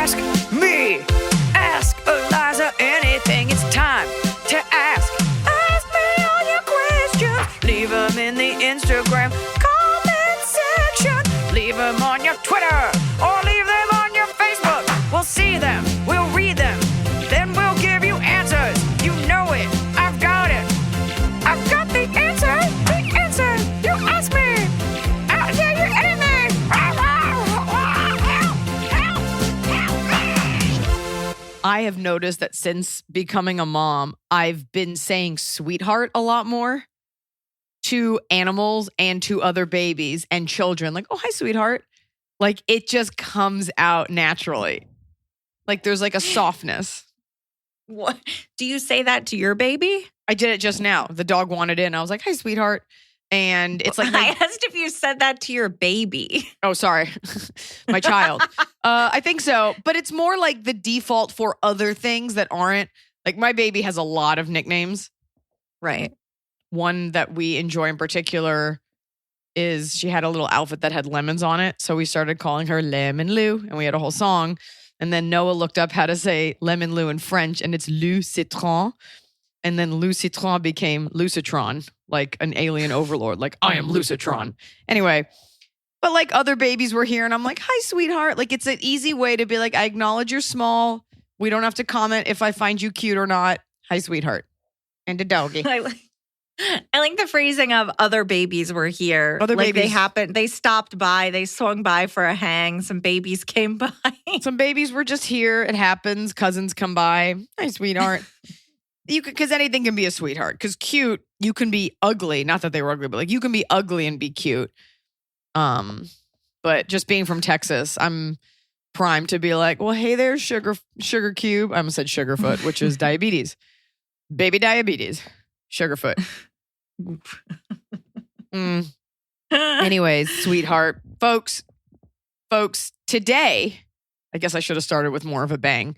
ask me. Ask Iliza anything. It's time to ask. Ask me all your questions. Leave them in the Instagram comment section. Leave them on your Twitter or leave them on your Facebook. We'll see them. We'll read them. Then we'll give you answers. You know it. I've got it. I've got the answer. The answer. You ask me. I'll tell you anything. I have noticed that since becoming a mom, I've been saying sweetheart a lot more to animals and to other babies and children. Like, oh, hi, sweetheart. Like, it just comes out naturally. Like, there's like a softness. What? Do you say that to your baby? I did it just now. The dog wanted in. I was like, hi, sweetheart. And it's like, I asked if you said that to your baby. oh, sorry. My child. I think so. But it's more like the default for other things that aren't. Like, my baby has a lot of nicknames. Right. One that we enjoy in particular is she had a little outfit that had lemons on it. So we started calling her Lemon Lou, and we had a whole song. And then Noah looked up how to say Lemon Lou in French, and it's Lou Citron. And then Lou Citron became Lucitron, like an alien overlord. Like, I am Lucitron. Anyway, but like other babies were here, and I'm like, hi, sweetheart. Like, it's an easy way to be like, I acknowledge you're small. We don't have to comment if I find you cute or not. Hi, sweetheart. And a doggy. I like the phrasing of other babies were here. Other like babies. they stopped by, they swung by for a hang. Some babies came by. Some babies were just here. It happens. Cousins come by. Hi, sweetheart. Because anything can be a sweetheart. Because cute, you can be ugly. Not that they were ugly, but like you can be ugly and be cute. But just being from Texas, I'm primed to be like, well, hey there, sugar cube. I almost said sugarfoot, which is diabetes. Baby diabetes. Sugarfoot. Anyways, sweetheart. Folks, today, I guess I should have started with more of a bang.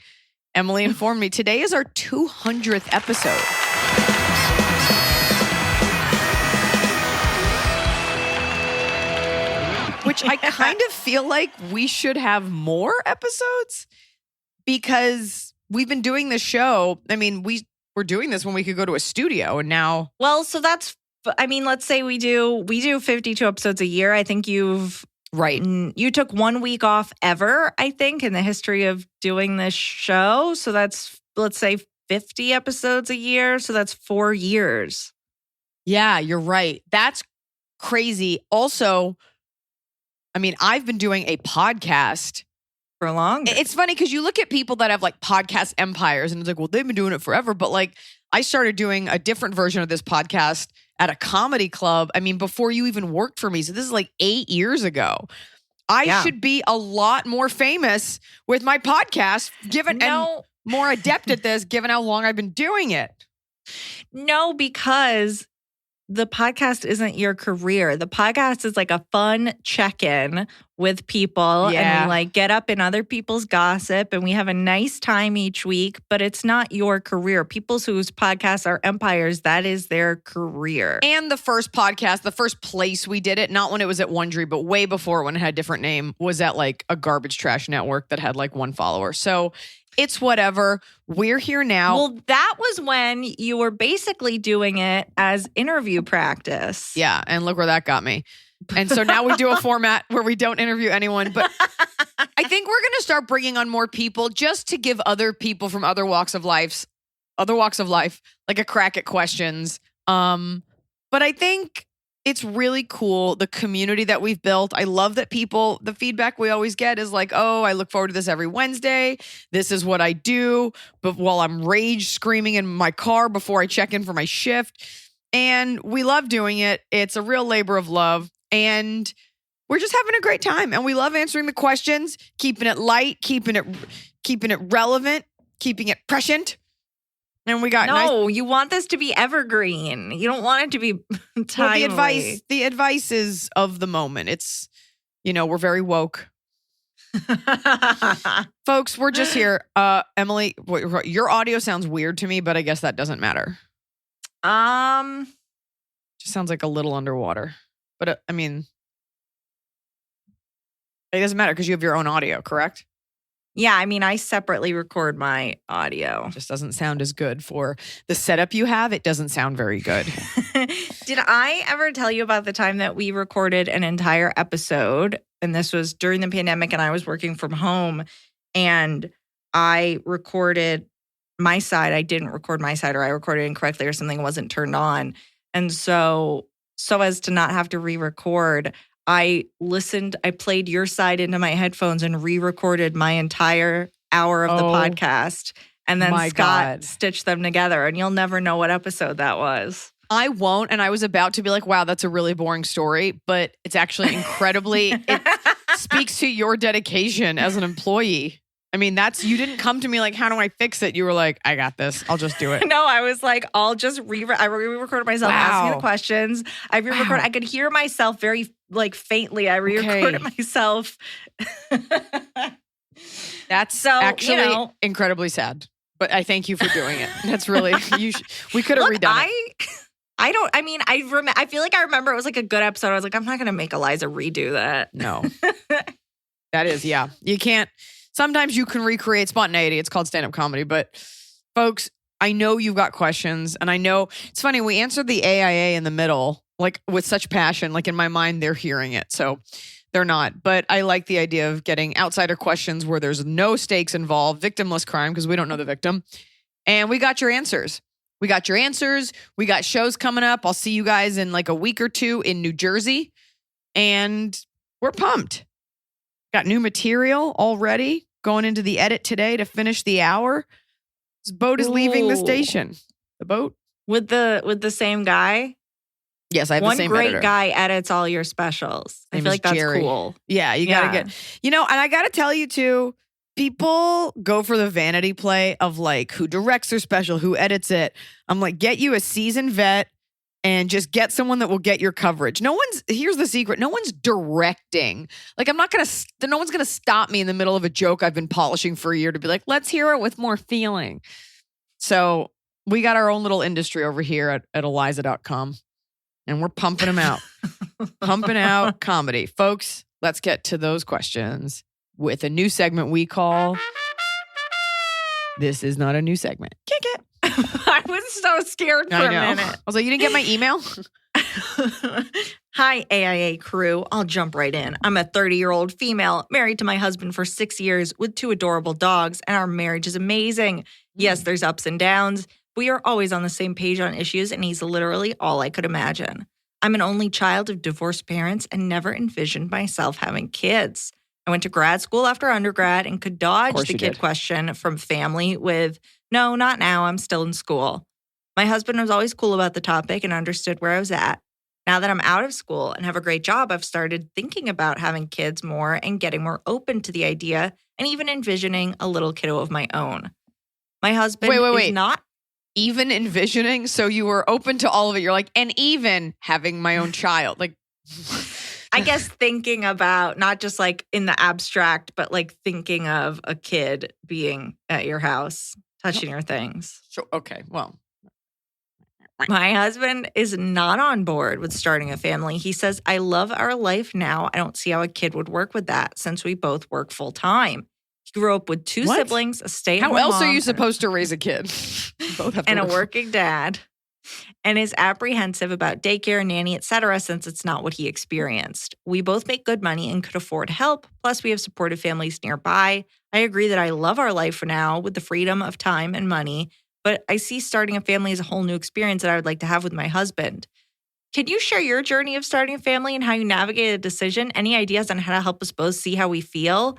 Emily informed me today is our 200th episode. Which I kind of feel like we should have more episodes because we've been doing this show. I mean, we were doing this when we could go to a studio, and now. Well, so that's, I mean, let's say we do 52 episodes a year. I think you took 1 week off ever, I think, in the history of doing this show. So that's, let's say, 50 episodes a year. So that's 4 years. Yeah, you're right. That's crazy. Also, I mean, I've been doing a podcast For long. It's funny because you look at people that have like podcast empires and it's like, well, they've been doing it forever. But like, I started doing a different version of this podcast at a comedy club. I mean, before you even worked for me. So this is like 8 years ago. I should be a lot more famous with my podcast, and more adept at this, given how long I've been doing it. No, because the podcast isn't your career. The podcast is like a fun check-in with people. And we like get up in other people's gossip and we have a nice time each week, but it's not your career. People whose podcasts are empires, that is their career. And the first podcast, the first place we did it, not when it was at Wondery, but way before when it had a different name, was at like a garbage trash network that had like 1 follower. So it's whatever. We're here now. Well, that was when you were basically doing it as interview practice. Yeah, and look where that got me. And so now we do a format where we don't interview anyone. But I think we're going to start bringing on more people just to give other people from other walks of life, like a crack at questions. But I think it's really cool, the community that we've built. I love that the feedback we always get is like, oh, I look forward to this every Wednesday. This is what I do. But while I'm rage screaming in my car before I check in for my shift. And we love doing it. It's a real labor of love. And we're just having a great time. And we love answering the questions, keeping it light, keeping it relevant, keeping it prescient. And we got you want this to be evergreen. You don't want it to be timely. Well, the advice is of the moment. It's, we're very woke. Folks, we're just here. Emily, your audio sounds weird to me, but I guess that doesn't matter. Just sounds like a little underwater. But I mean, it doesn't matter because you have your own audio, correct? Yeah, I mean, I separately record my audio. Just doesn't sound as good for the setup you have. It doesn't sound very good. Did I ever tell you about the time that we recorded an entire episode? And this was during the pandemic and I was working from home and I recorded my side. I didn't record my side, or I recorded incorrectly, or something wasn't turned on. And so as to not have to re-record, I played your side into my headphones and re-recorded my entire hour of the podcast. And then Scott stitched them together. And you'll never know what episode that was. I won't. And I was about to be like, wow, that's a really boring story. But it's actually incredibly, it speaks to your dedication as an employee. I mean, you didn't come to me like, how do I fix it? You were like, I got this. I'll just do it. No, I was like, I'll just I re-recorded myself asking the questions. I re-recorded. I could hear myself very faintly. I re-recorded myself. That's actually incredibly sad. But I thank you for doing it. That's really, we could have redone it. I feel like I remember it was like a good episode. I was like, I'm not going to make Iliza redo that. No. That is, yeah. You can't. Sometimes you can recreate spontaneity. It's called stand-up comedy. But folks, I know you've got questions. And I know it's funny. We answered the AIA in the middle, like with such passion. Like in my mind, they're hearing it. So they're not. But I like the idea of getting outsider questions where there's no stakes involved, victimless crime, because we don't know the victim. And we got your answers. We got shows coming up. I'll see you guys in like a week or two in New Jersey. And we're pumped. Got new material already going into the edit today to finish the hour. This boat is leaving the station. The boat with the same guy. Yes, I have the same editor. One great guy edits all your specials. I feel like that's Jerry. Cool. Yeah, you gotta get. And I gotta tell you too. People go for the vanity play of like who directs their special, who edits it. I'm like, get you a seasoned vet. And just get someone that will get your coverage. Here's the secret. No one's directing. Like, no one's going to stop me in the middle of a joke I've been polishing for a year to be like, let's hear it with more feeling. So we got our own little industry over here at Iliza.com. And we're pumping them out. Pumping out comedy. Folks, let's get to those questions with a new segment we call This Is Not a New Segment. Kick it. I was so scared for a minute. I was like, you didn't get my email? Hi, AIA crew. I'll jump right in. I'm a 30-year-old female, married to my husband for 6 years with 2 adorable dogs, and our marriage is amazing. Yes, there's ups and downs. We are always on the same page on issues, and he's literally all I could imagine. I'm an only child of divorced parents and never envisioned myself having kids. I went to grad school after undergrad and could dodge the kid question from family with, no, not now. I'm still in school. My husband was always cool about the topic and understood where I was at. Now that I'm out of school and have a great job, I've started thinking about having kids more and getting more open to the idea and even envisioning a little kiddo of my own. My husband is not... Even envisioning? So you were open to all of it. You're like, and even having my own child. Like... I guess thinking about not just like in the abstract, but like thinking of a kid being at your house, touching your things. So, okay, well. My husband is not on board with starting a family. He says, I love our life now. I don't see how a kid would work with that since we both work full time. He grew up with 2 siblings, a stay-at-home mom. How else are you supposed to raise a kid? Both have and a working dad. And is apprehensive about daycare, nanny, etc., since it's not what he experienced. We both make good money and could afford help. Plus, we have supportive families nearby. I agree that I love our life for now with the freedom of time and money, but I see starting a family as a whole new experience that I would like to have with my husband. Can you share your journey of starting a family and how you navigated the decision? Any ideas on how to help us both see how we feel?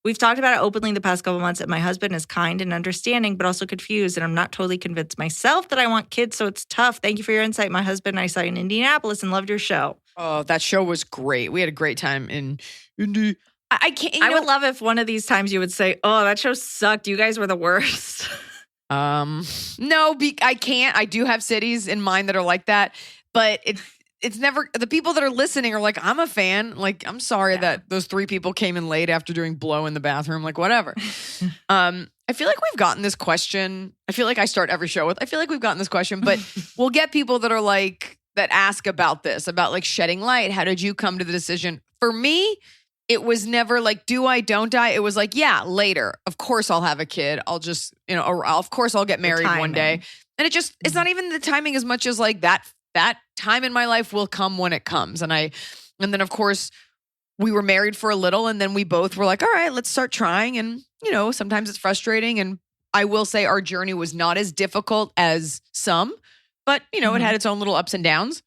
We've talked about it openly the past couple months, and my husband is kind and understanding, but also confused, and I'm not totally convinced myself that I want kids, so it's tough. Thank you for your insight. My husband and I saw you in Indianapolis and loved your show. Oh, that show was great. We had a great time in Indy. I can't. I would love if one of these times you would say, "Oh, that show sucked. You guys were the worst." No, I can't. I do have cities in mind that are like that, but it's never, the people that are listening are like, I'm a fan. Like, I'm sorry that those 3 people came in late after doing blow in the bathroom. Like, whatever. I feel like we've gotten this question. I feel like I start every show with, I feel like we've gotten this question, but we'll get people that are like, that ask about this, about like shedding light. How did you come to the decision? For me, it was never like, do I, don't I? It was like, yeah, later. Of course I'll have a kid. I'll just, or of course I'll get married one day. And it's not even the timing as much as like that time in my life will come when it comes. And then of course we were married for a little, and then we both were like, all right, let's start trying. And, sometimes it's frustrating. And I will say our journey was not as difficult as some, but, it had its own little ups and downs.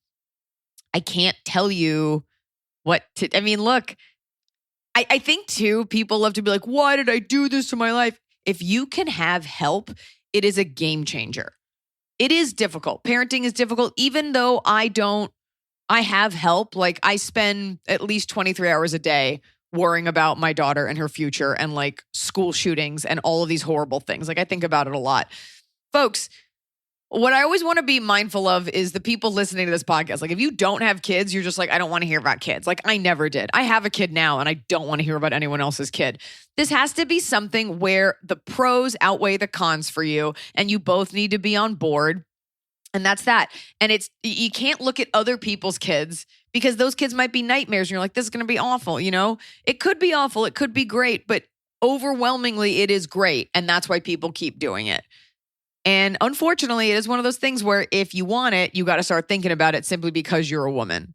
I can't tell you look, I think too, people love to be like, why did I do this to my life? If you can have help, it is a game changer. It is difficult. Parenting is difficult, even though I have help. Like I spend at least 23 hours a day worrying about my daughter and her future and like school shootings and all of these horrible things. Like I think about it a lot. Folks, what I always want to be mindful of is the people listening to this podcast. Like if you don't have kids, you're just like, I don't want to hear about kids. Like I never did. I have a kid now and I don't want to hear about anyone else's kid. This has to be something where the pros outweigh the cons for you and you both need to be on board. And that's that. And you can't look at other people's kids because those kids might be nightmares. And you're like, this is going to be awful. It could be awful. It could be great, but overwhelmingly it is great. And that's why people keep doing it. And unfortunately, it is one of those things where if you want it, you got to start thinking about it simply because you're a woman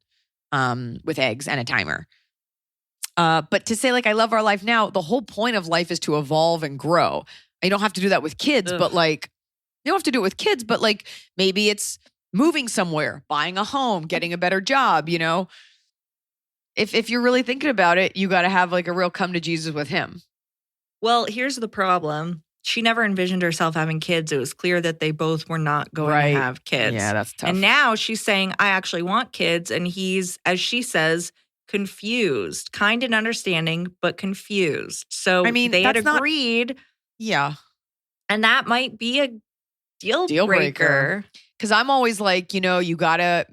with eggs and a timer. But to say like, I love our life now, the whole point of life is to evolve and grow. You don't have to do that with kids, but like, you don't have to do it with kids, but like maybe it's moving somewhere, buying a home, getting a better job, If you're really thinking about it, you got to have like a real come to Jesus with him. Well, here's the problem. She never envisioned herself having kids. It was clear that they both were not going to have kids. Yeah, that's tough. And now she's saying, I actually want kids. And he's, as she says, confused, kind and understanding, but confused. So they had agreed. Yeah. And that might be a deal breaker. Because I'm always like, you got to,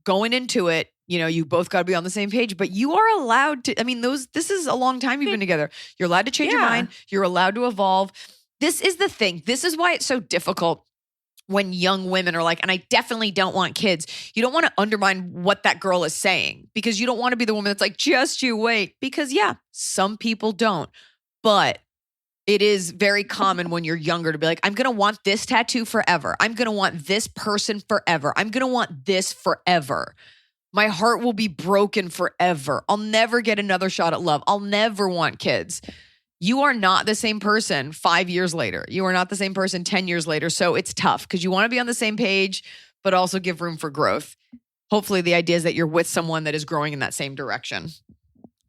going into it, you both got to be on the same page, but you are allowed to, this is a long time you've been together. You're allowed to change your mind. You're allowed to evolve. This is the thing. This is why it's so difficult when young women are like, and I definitely don't want kids. You don't want to undermine what that girl is saying because you don't want to be the woman that's like, just you wait. Because some people don't. But it is very common when you're younger to be like, I'm going to want this tattoo forever. I'm going to want this person forever. I'm going to want this forever. My heart will be broken forever. I'll never get another shot at love. I'll never want kids. You are not the same person 5 years later. You are not the same person 10 years later. So it's tough because you want to be on the same page, but also give room for growth. Hopefully the idea is that you're with someone that is growing in that same direction.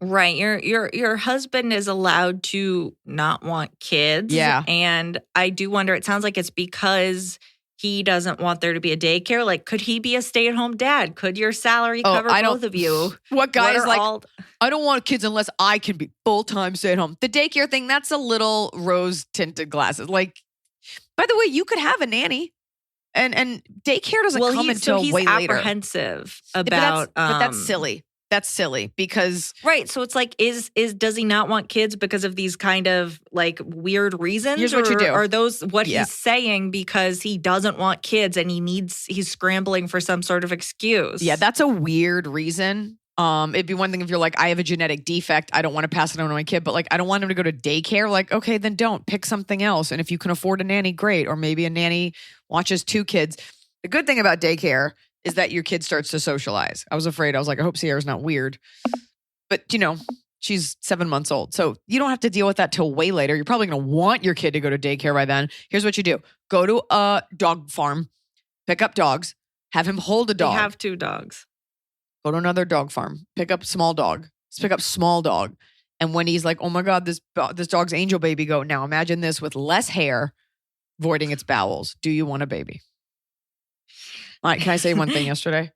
Right. Your husband is allowed to not want kids. Yeah. And I do wonder, it sounds like it's because he doesn't want there to be a daycare. Like, could he be a stay-at-home dad? Could your salary cover both of you? What guy is like, I don't want kids unless I can be full-time stay-at-home. The daycare thing, that's a little rose-tinted glasses. Like, by the way, you could have a nanny. And daycare doesn't come until way later. He's apprehensive about... But that's silly. That's silly because right. So it's like, does he not want kids because of these kind of like weird reasons? Here's what you do. Are those what he's saying because he doesn't want kids and he's scrambling for some sort of excuse? Yeah, that's a weird reason. It'd be one thing if you're like, I have a genetic defect, I don't want to pass it on to my kid, but like, I don't want him to go to daycare. Like, okay, then don't pick something else. And if you can afford a nanny, great. Or maybe a nanny watches 2 kids. The good thing about daycare is that your kid starts to socialize. I was afraid. I was like, I hope Sierra's not weird. But, she's 7 months old. So you don't have to deal with that till way later. You're probably going to want your kid to go to daycare by then. Here's what you do. Go to a dog farm, pick up dogs, have him hold a dog. We have 2 dogs. Go to another dog farm, pick up small dog. Just pick up small dog. And when he's like, oh my God, this dog's angel baby, go, now imagine this with less hair, voiding its bowels. Do you want a baby? All right, can I say one thing yesterday?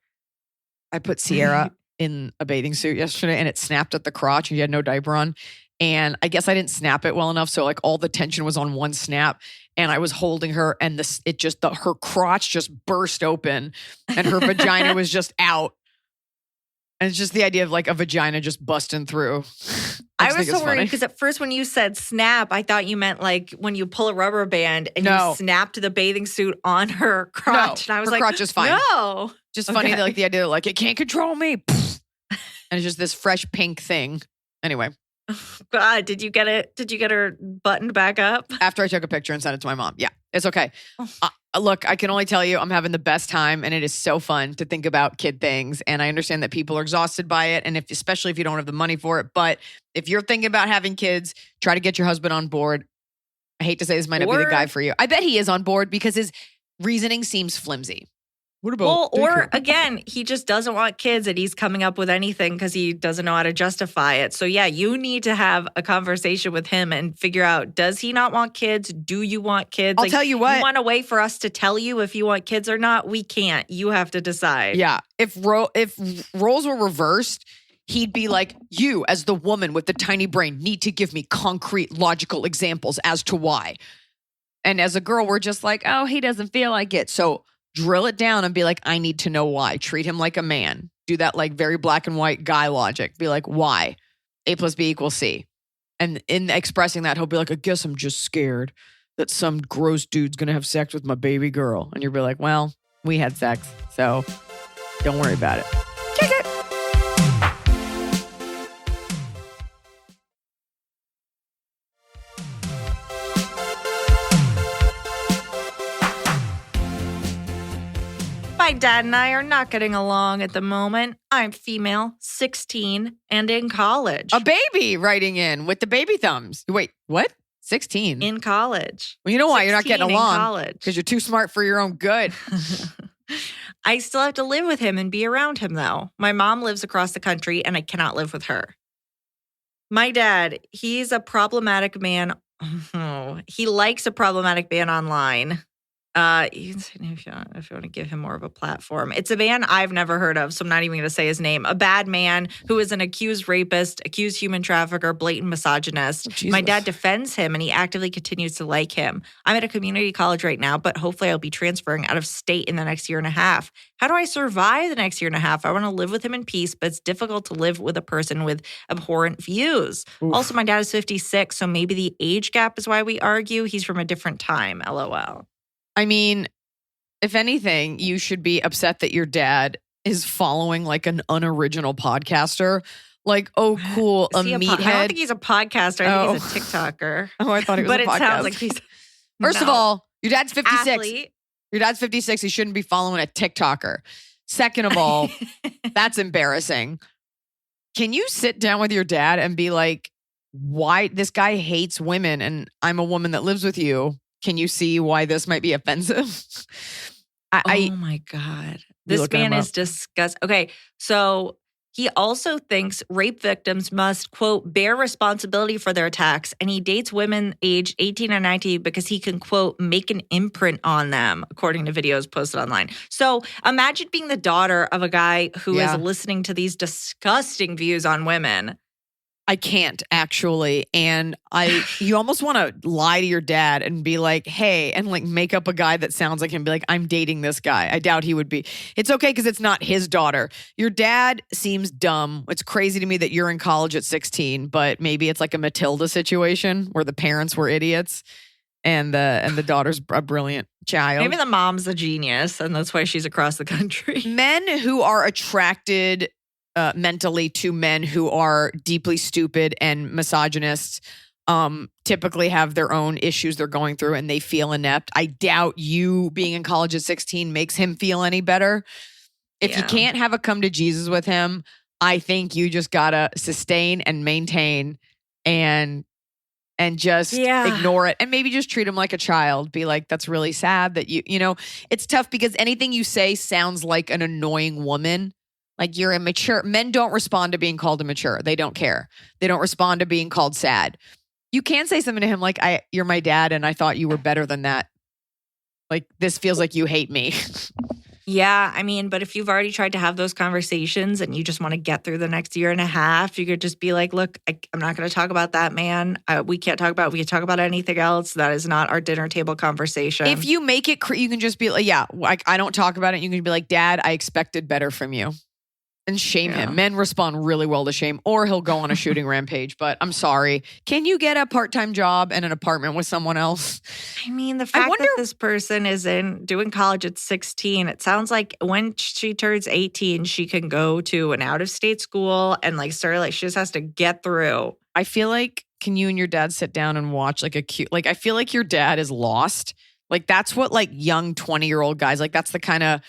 I put Sierra in a bathing suit yesterday and it snapped at the crotch and she had no diaper on. And I guess I didn't snap it well enough. So like all the tension was on one snap and I was holding her and her crotch just burst open and her vagina was just out. And it's just the idea of like a vagina just busting through. I was so worried because at first when you said snap, I thought you meant like when you pull a rubber band and you snapped the bathing suit on her crotch. No, and I was her crotch is fine. No. Just funny, like the idea of like, it can't control me. And it's just this fresh pink thing. Anyway, God, did you get it? Did you get her buttoned back up? after I took a picture and sent it to my mom. Yeah, it's okay. Look, I can only tell you I'm having the best time, and it is so fun to think about kid things. And I understand that people are exhausted by it, and especially if you don't have the money for it. But if you're thinking about having kids, try to get your husband on board. I hate to say this might not be the guy for you. I bet he is on board because his reasoning seems flimsy. What about or again, he just doesn't want kids and he's coming up with anything because he doesn't know how to justify it. So yeah, you need to have a conversation with him and figure out, does he not want kids? Do you want kids? I'll tell you what. You want a way for us to tell you if you want kids or not? We can't. You have to decide. Yeah. If roles were reversed, he'd be like, you as the woman with the tiny brain need to give me concrete, logical examples as to why. And as a girl, we're just like, oh, he doesn't feel like it. So drill it down and be like, I need to know why. Treat him like a man. Do that like very black and white guy logic. Be like, why? A plus B equals C. And in expressing that, he'll be like, I guess I'm just scared that some gross dude's going to have sex with my baby girl. And you'll be like, well, we had sex, so don't worry about it. Kick it. My dad and I are not getting along at the moment. I'm female, 16, and in college. A baby writing in with the baby thumbs. Wait, what? 16? In college. Well, you know why you're not getting along? College. Because you're too smart for your own good. I still have to live with him and be around him, though. My mom lives across the country, and I cannot live with her. My dad, he's a problematic man. He likes a problematic man online. You can say if you want to give him more of a platform. It's a man I've never heard of, so I'm not even going to say his name. A bad man who is an accused rapist, accused human trafficker, blatant misogynist. Oh, my dad defends him, and he actively continues to like him. I'm at a community college right now, but hopefully I'll be transferring out of state in the next year and a half. How do I survive the next year and a half? I want to live with him in peace, but it's difficult to live with a person with abhorrent views. Oof. Also, my dad is 56, so maybe the age gap is why we argue. He's from a different time, LOL. I mean, if anything, you should be upset that your dad is following like an unoriginal podcaster. Like, oh, cool, a meathead. I don't think he's a podcaster. I think he's a TikToker. Oh, I thought he was a podcast. But it sounds like he's... First of all, your dad's 56. Athlete. Your dad's 56. He shouldn't be following a TikToker. Second of all, that's embarrassing. Can you sit down with your dad and be like, why this guy hates women and I'm a woman that lives with you? Can you see why this might be offensive? Oh my God. This man is disgusting. Okay, so he also thinks rape victims must, quote, bear responsibility for their attacks. And he dates women aged 18 and 19 because he can, quote, make an imprint on them, according to videos posted online. So imagine being the daughter of a guy who is listening to these disgusting views on women. I can't actually. And you almost want to lie to your dad and be like, hey, and like make up a guy that sounds like him, be like, I'm dating this guy. I doubt he would be. It's okay because it's not his daughter. Your dad seems dumb. It's crazy to me that you're in college at 16, but maybe it's like a Matilda situation where the parents were idiots and the daughter's a brilliant child. Maybe the mom's a genius and that's why she's across the country. Men who are attracted mentally to men who are deeply stupid and misogynists typically have their own issues they're going through and they feel inept. I doubt you being in college at 16 makes him feel any better. If you can't have a come to Jesus with him, I think you just gotta sustain and maintain and just ignore it and maybe just treat him like a child. Be like, that's really sad that you know, it's tough because anything you say sounds like an annoying woman. Like you're immature. Men don't respond to being called immature. They don't care. They don't respond to being called sad. You can say something to him like, you're my dad and I thought you were better than that. Like, this feels like you hate me. Yeah, I mean, but if you've already tried to have those conversations and you just want to get through the next year and a half, you could just be like, look, I'm not going to talk about that, man. We can talk about anything else. That is not our dinner table conversation. If you make it, you can just be like, I don't talk about it. You can be like, Dad, I expected better from you. and shame him. Men respond really well to shame, or he'll go on a shooting rampage. But I'm sorry. Can you get a part-time job and an apartment with someone else? I mean, the fact that this person is doing college at 16, it sounds like when she turns 18, she can go to an out-of-state school and like start, like she just has to get through. I feel like, can you and your dad sit down and watch like a cute, like I feel like your dad is lost. Like that's what like young 20-year-old guys, like that's the kind of,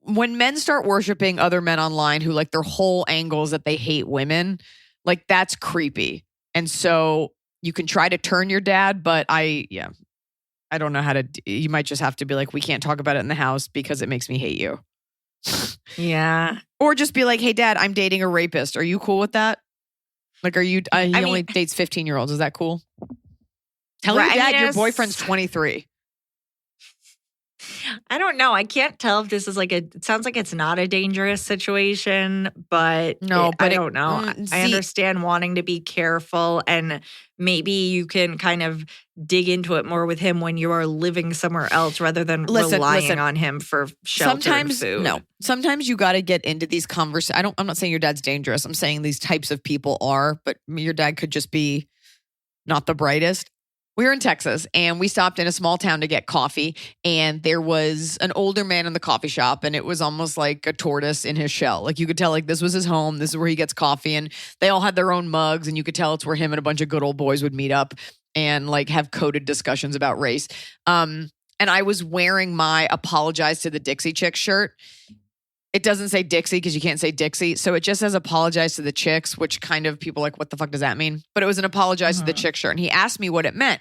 when men start worshiping other men online who like their whole angle is that they hate women, like that's creepy. And so you can try to turn your dad, but I don't know how to, you might just have to be like, we can't talk about it in the house because it makes me hate you. Yeah. Or just be like, hey dad, I'm dating a rapist. Are you cool with that? Like, he only dates 15-year-olds. Is that cool? Tell your dad your boyfriend's 23. I don't know. I can't tell if this is like it sounds like it's not a dangerous situation, but I don't know. I understand wanting to be careful, and maybe you can kind of dig into it more with him when you are living somewhere else rather than relying on him for shelter and food. No, sometimes you got to get into these conversations. I'm not saying your dad's dangerous. I'm saying these types of people are, but your dad could just be not the brightest. We were in Texas and we stopped in a small town to get coffee, and there was an older man in the coffee shop, and it was almost like a tortoise in his shell. Like you could tell like this was his home. This is where he gets coffee, and they all had their own mugs, and you could tell it's where him and a bunch of good old boys would meet up and like have coded discussions about race. And I was wearing my Apologize to the Dixie Chicks shirt. It doesn't say Dixie because you can't say Dixie. So it just says Apologize to the Chicks, which kind of people like, what the fuck does that mean? But it was an Apologize to the Chick shirt. And he asked me what it meant.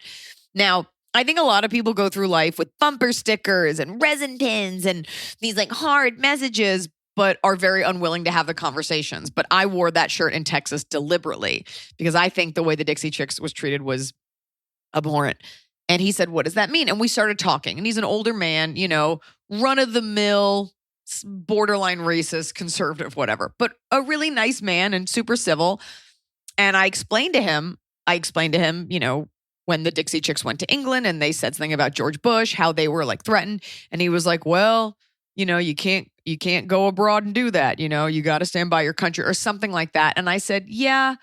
Now, I think a lot of people go through life with bumper stickers and resin pins and these like hard messages, but are very unwilling to have the conversations. But I wore that shirt in Texas deliberately because I think the way the Dixie Chicks was treated was abhorrent. And he said, what does that mean? And we started talking. And he's an older man, you know, run-of-the-mill, borderline racist, conservative, whatever, but a really nice man and super civil. And I explained to him, you know, when the Dixie Chicks went to England and they said something about George Bush, how they were like threatened. And he was like, well, you know, you can't go abroad and do that. You know, you got to stand by your country or something like that. And I said, yeah,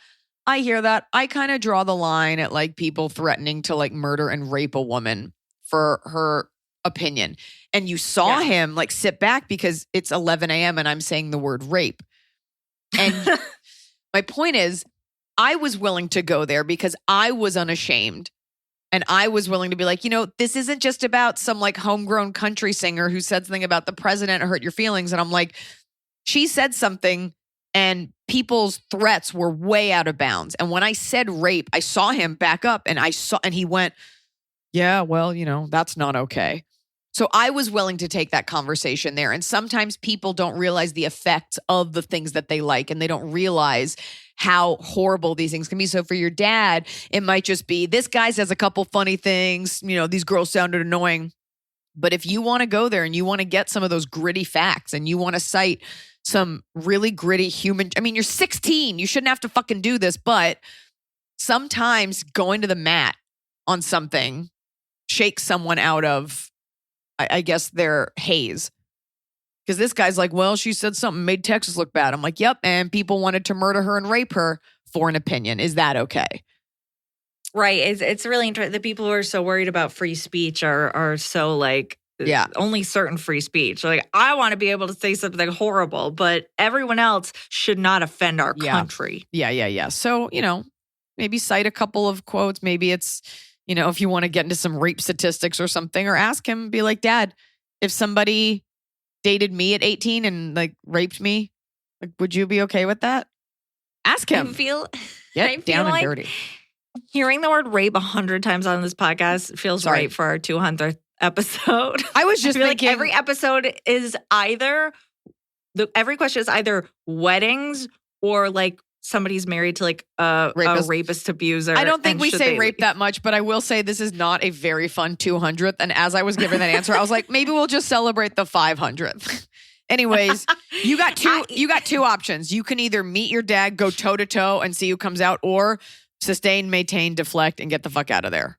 I hear that. I kind of draw the line at like people threatening to like murder and rape a woman for her opinion. And you saw him like sit back because it's 11 a.m. and I'm saying the word rape. And my point is, I was willing to go there because I was unashamed. And I was willing to be like, you know, this isn't just about some like homegrown country singer who said something about the president and hurt your feelings. And I'm like, she said something and people's threats were way out of bounds. And when I said rape, I saw him back up and he went, yeah, well, you know, that's not okay. So I was willing to take that conversation there. And sometimes people don't realize the effects of the things that they like, and they don't realize how horrible these things can be. So for your dad, it might just be, this guy says a couple funny things, you know, these girls sounded annoying. But if you want to go there and you want to get some of those gritty facts and you want to cite some really gritty human, I mean, you're 16, you shouldn't have to fucking do this, but sometimes going to the mat on something shakes someone out of, I guess, their haze. Because this guy's like, well, she said something made Texas look bad. I'm like, yep. And people wanted to murder her and rape her for an opinion. Is that okay? Right. It's really interesting. The people who are so worried about free speech are so like, only certain free speech. Like, I want to be able to say something horrible, but everyone else should not offend our country. Yeah. So, you know, maybe cite a couple of quotes. Maybe it's, you know, if you want to get into some rape statistics or something, or ask him, be like, Dad, if somebody dated me at 18 and like raped me, like, would you be okay with that? Ask him. Get down and dirty. Hearing the word rape 100 times on this podcast feels right for our 200th episode. I was just thinking, like every episode is every question is either weddings or like somebody's married to like a rapist abuser. I don't think we say rape that much, but I will say this is not a very fun 200th. And as I was giving that answer, I was like, maybe we'll just celebrate the 500th. Anyways, you got two options. You can either meet your dad, go toe to toe and see who comes out, or sustain, maintain, deflect, and get the fuck out of there.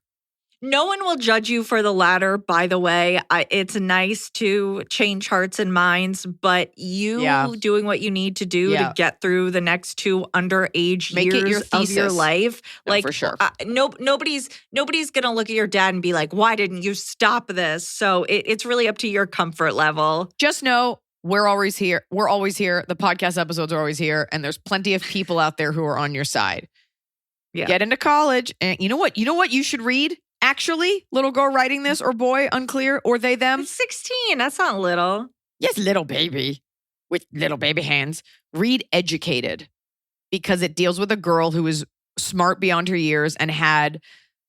No one will judge you for the latter, by the way. It's nice to change hearts and minds, but you doing what you need to do to get through the next 2 underage Make years it your of your thesis. life. No, like for sure. Nobody's going to look at your dad and be like, why didn't you stop this? So it's really up to your comfort level. Just know we're always here. We're always here. The podcast episodes are always here. And there's plenty of people out there who are on your side. Yeah. Get into college. And you know what? You know what you should read? Actually, little girl writing this, or boy, unclear, or they, them. It's 16. That's not little. Yes, little baby with little baby hands. Read Educated, because it deals with a girl who is smart beyond her years and had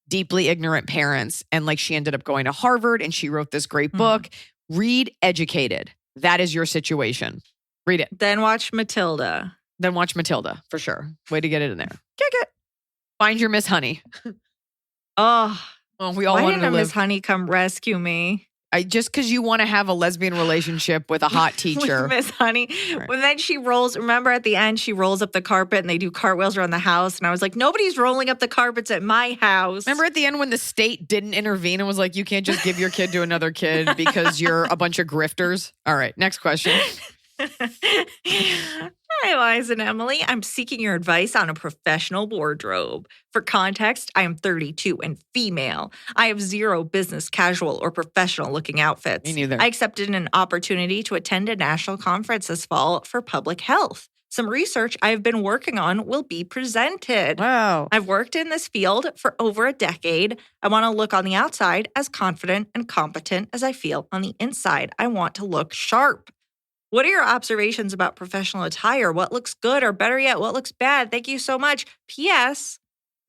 deeply ignorant parents. And like she ended up going to Harvard and she wrote this great book. Read Educated. That is your situation. Read it. Then watch Matilda. Then watch Matilda, for sure. Way to get it in there. Kick it. Find your Miss Honey. Oh, we all why wanted didn't to live. Miss Honey come rescue me? Just because you want to have a lesbian relationship with a hot teacher. With Miss Honey. Right. When then she rolls, remember at the end, she rolls up the carpet and they do cartwheels around the house. And I was like, nobody's rolling up the carpets at my house. Remember at the end when the state didn't intervene and was like, you can't just give your kid to another kid because you're a bunch of grifters? All right, next question. Hi, Liza and Emily. I'm seeking your advice on a professional wardrobe. For context, I am 32 and female. I have 0 business, casual, or professional looking outfits. Me neither. I accepted an opportunity to attend a national conference this fall for public health. Some research I have been working on will be presented. Wow. I've worked in this field for over a decade. I want to look on the outside as confident and competent as I feel on the inside. I want to look sharp. What are your observations about professional attire? What looks good, or better yet, what looks bad? Thank you so much. P.S.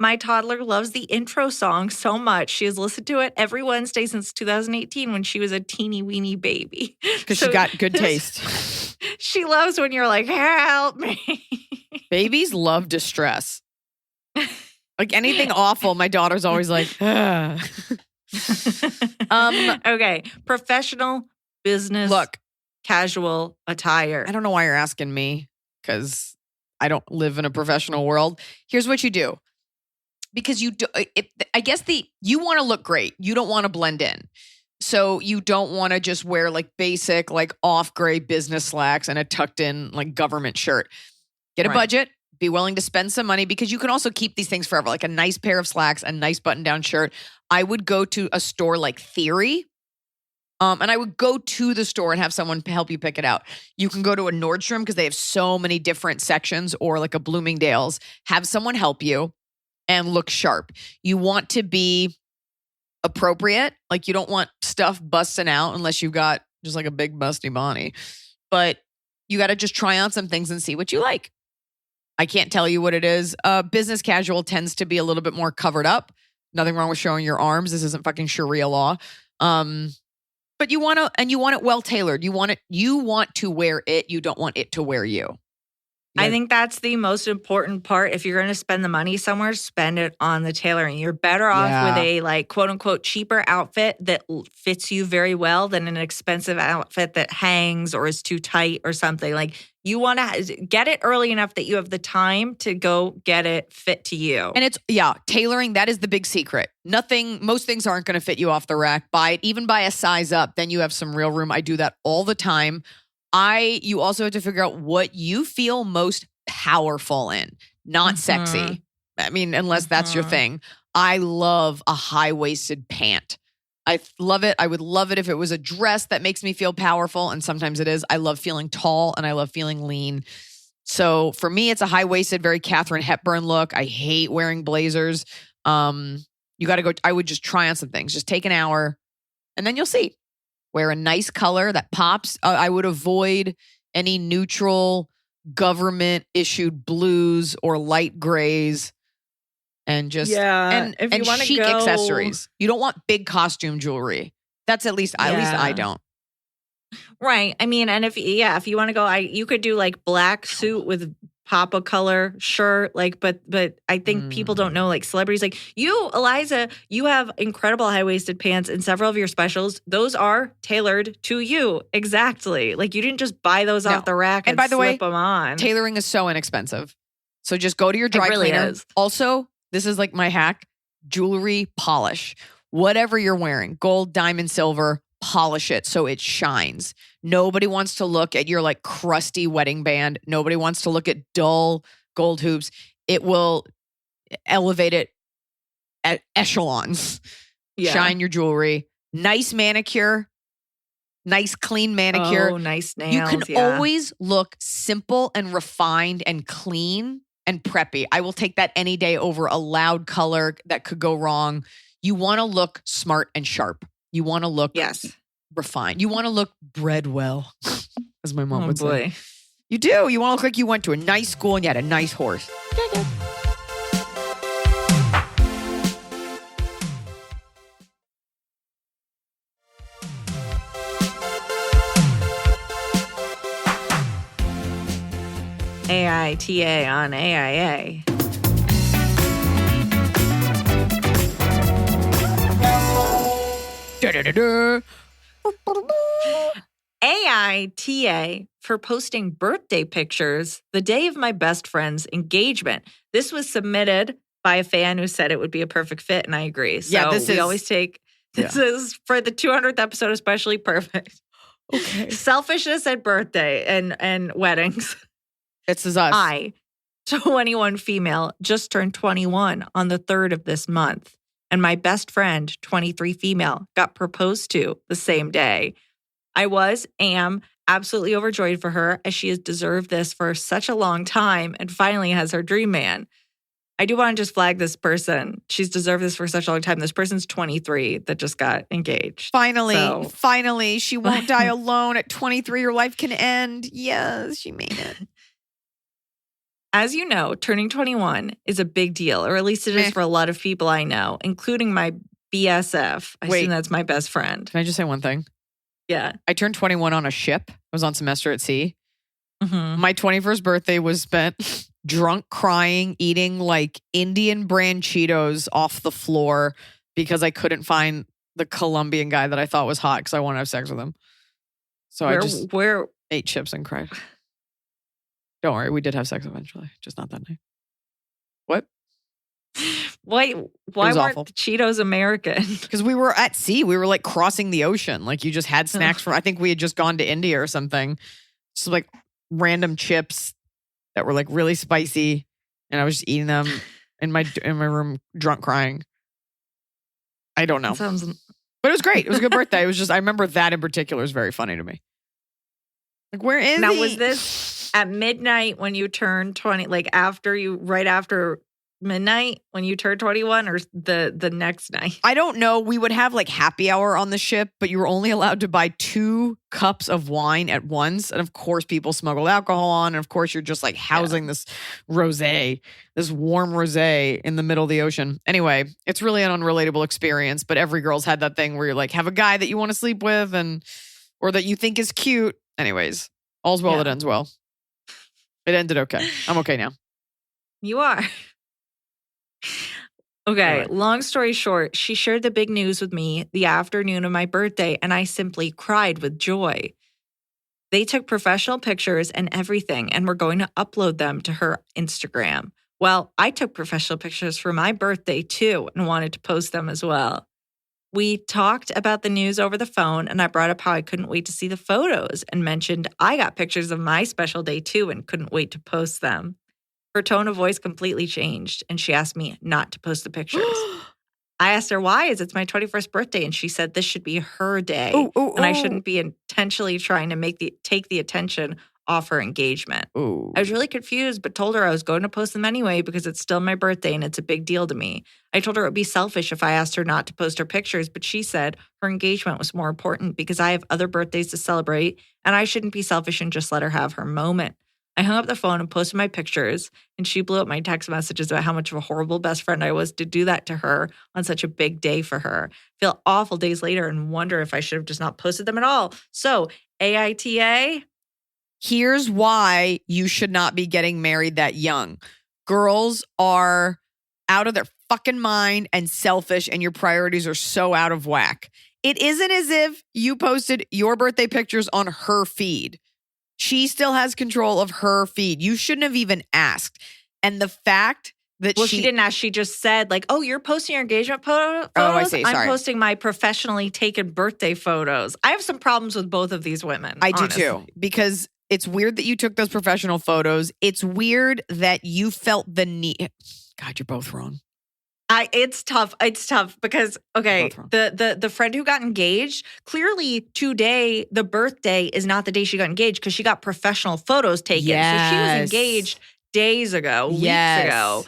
My toddler loves the intro song so much. She has listened to it every Wednesday since 2018 when she was a teeny weeny baby. Because she got good taste. She loves when you're like, help me. Babies love distress. Like anything awful, my daughter's always like, Okay, professional, business. Look. Casual attire. I don't know why you're asking me, because I don't live in a professional world. Here's what you do. Because you do, I guess you want to look great. You don't want to blend in. So you don't want to just wear like basic, like off-gray business slacks and a tucked in like government shirt. Get a budget. Be willing to spend some money, because you can also keep these things forever. Like a nice pair of slacks, a nice button-down shirt. I would go to a store like Theory. And I would go to the store and have someone help you pick it out. You can go to a Nordstrom because they have so many different sections, or like a Bloomingdale's. Have someone help you and look sharp. You want to be appropriate. Like you don't want stuff busting out unless you've got just like a big busty body. But you got to just try on some things and see what you like. I can't tell you what it is. Business casual tends to be a little bit more covered up. Nothing wrong with showing your arms. This isn't fucking Sharia law. But you want it well tailored. You want to wear it. You don't want it to wear you. I think that's the most important part. If you're going to spend the money somewhere, spend it on the tailoring. You're better off with a like quote unquote cheaper outfit that fits you very well than an expensive outfit that hangs or is too tight or something. Like you want to get it early enough that you have the time to go get it fit to you. And tailoring, that is the big secret. Most things aren't going to fit you off the rack. Even buy a size up, then you have some real room. I do that all the time. You also have to figure out what you feel most powerful in, not sexy. I mean, unless that's your thing. I love a high-waisted pant. I love it. I would love it if it was a dress that makes me feel powerful, and sometimes it is. I love feeling tall and I love feeling lean. So for me, it's a high-waisted, very Katharine Hepburn look. I hate wearing blazers. You got to go. I would just try on some things. Just take an hour, and then you'll see. Wear a nice color that pops. I would avoid any neutral government-issued blues or light grays, and just and chic accessories. You don't want big costume jewelry. That's at least I don't. Right. I mean, and if you want to go, you could do like black suit with pop a color shirt, like, but I think people don't know, like celebrities, like you, Iliza, you have incredible high-waisted pants in several of your specials. Those are tailored to you. Exactly. Like you didn't just buy those off the rack and by the way, them on. Tailoring is so inexpensive. So just go to your dry cleaner. Is. Also, this is like my hack, jewelry polish. whatever you're wearing, gold, diamond, silver, polish it so it shines. Nobody wants to look at your like crusty wedding band. Nobody wants to look at dull gold hoops. It will elevate it at echelons. Yeah. Shine your jewelry. Nice manicure. Nice clean manicure. Oh, nice nails. You can always look simple and refined and clean and preppy. I will take that any day over a loud color that could go wrong. You want to look smart and sharp. You want to look refined. You want to look bred well, as my mom would say. You do. You want to look like you went to a nice school and you had a nice horse. AITA on AIA. AITA for posting birthday pictures the day of my best friend's engagement. This was submitted by a fan who said it would be a perfect fit, and I agree. So we always take, this is for the 200th episode, especially perfect. Okay. Selfishness at birthday and weddings. This is us. I, 21 female, just turned 21 on the 3rd of this month. And my best friend, 23 female, got proposed to the same day. I am absolutely overjoyed for her as she has deserved this for such a long time and finally has her dream man. I do want to just flag this person. She's deserved this for such a long time. This person's 23 that just got engaged. Finally, she won't die alone. At 23, her life can end. Yes, she made it. As you know, turning 21 is a big deal, or at least it is for a lot of people I know, including my BSF. I assume that's my best friend. Can I just say one thing? Yeah. I turned 21 on a ship. I was on semester at sea. Mm-hmm. My 21st birthday was spent drunk, crying, eating like Indian brand Cheetos off the floor because I couldn't find the Colombian guy that I thought was hot because I wanted to have sex with him. So I just ate chips and cried. Don't worry, we did have sex eventually, just not that night. What? Why weren't awful. the Cheetos American? Because we were at sea. We were like crossing the ocean. Like you just had snacks from, I think we had just gone to India or something. Just like random chips that were like really spicy. And I was just eating them in my room, drunk crying. I don't know. But it was great. It was a good birthday. It was just, I remember that in particular is very funny to me. Like, where is now, he? was this at midnight when you turned 20, like right after midnight when you turned 21 or the next night? I don't know. We would have like happy hour on the ship, but you were only allowed to buy 2 cups of wine at once. And of course, people smuggled alcohol on. And of course, you're just like housing this rosé, this warm rosé in the middle of the ocean. Anyway, it's really an unrelatable experience, but every girl's had that thing where you're like, have a guy that you want to sleep with or that you think is cute. Anyways, all's well that ends well. It ended okay. I'm okay now. You are. Okay, long story short, she shared the big news with me the afternoon of my birthday, and I simply cried with joy. They took professional pictures and everything, and were going to upload them to her Instagram. Well, I took professional pictures for my birthday too, and wanted to post them as well. We talked about the news over the phone, and I brought up how I couldn't wait to see the photos and mentioned I got pictures of my special day too and couldn't wait to post them. Her tone of voice completely changed, and she asked me not to post the pictures. I asked her why, as it's my 21st birthday, and she said this should be her day, and I shouldn't be intentionally trying to take the attention off her engagement. I was really confused, but told her I was going to post them anyway because it's still my birthday and it's a big deal to me. I told her it would be selfish if I asked her not to post her pictures, but she said her engagement was more important because I have other birthdays to celebrate and I shouldn't be selfish and just let her have her moment. I hung up the phone and posted my pictures, and she blew up my text messages about how much of a horrible best friend I was to do that to her on such a big day for her. I feel awful days later and wonder if I should have just not posted them at all. So, AITA? Here's why you should not be getting married that young. Girls are out of their fucking mind and selfish, and your priorities are so out of whack. It isn't as if you posted your birthday pictures on her feed. She still has control of her feed. You shouldn't have even asked. And the fact she didn't ask. She just said like, oh, you're posting your engagement photos? Oh, I see. Sorry. I'm posting my professionally taken birthday photos. I have some problems with both of these women. I do too, because it's weird that you took those professional photos. It's weird that you felt the need. God, you're both wrong. It's tough. It's tough because, okay, the friend who got engaged, clearly today, the birthday is not the day she got engaged because she got professional photos taken. Yes. So she was engaged days ago, weeks ago.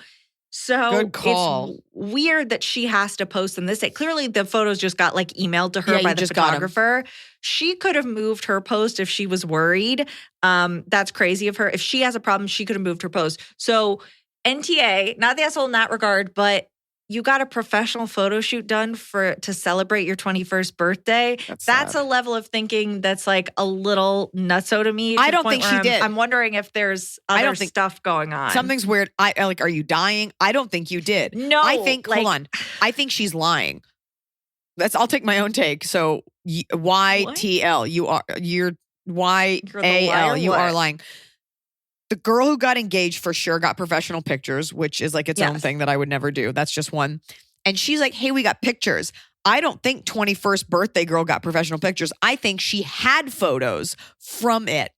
So good call. It's weird that she has to post them this day. Clearly, the photos just got like emailed to her by the just got 'em. photographer. She could have moved her post if she was worried. That's crazy of her. If she has a problem, she could have moved her post. So NTA, not the asshole in that regard, but you got a professional photo shoot done to celebrate your 21st birthday. That's a level of thinking that's like a little nutso to me. I don't think she did. I'm wondering if there's other stuff going on. Something's weird. Are you dying? I don't think you did. No. I think, hold on. I think she's lying. I'll take my own take. So YTL, you're YAL, you are lying. The girl who got engaged for sure got professional pictures, which is like its own thing that I would never do. That's just one. And she's like, hey, we got pictures. I don't think 21st birthday girl got professional pictures. I think she had photos from it.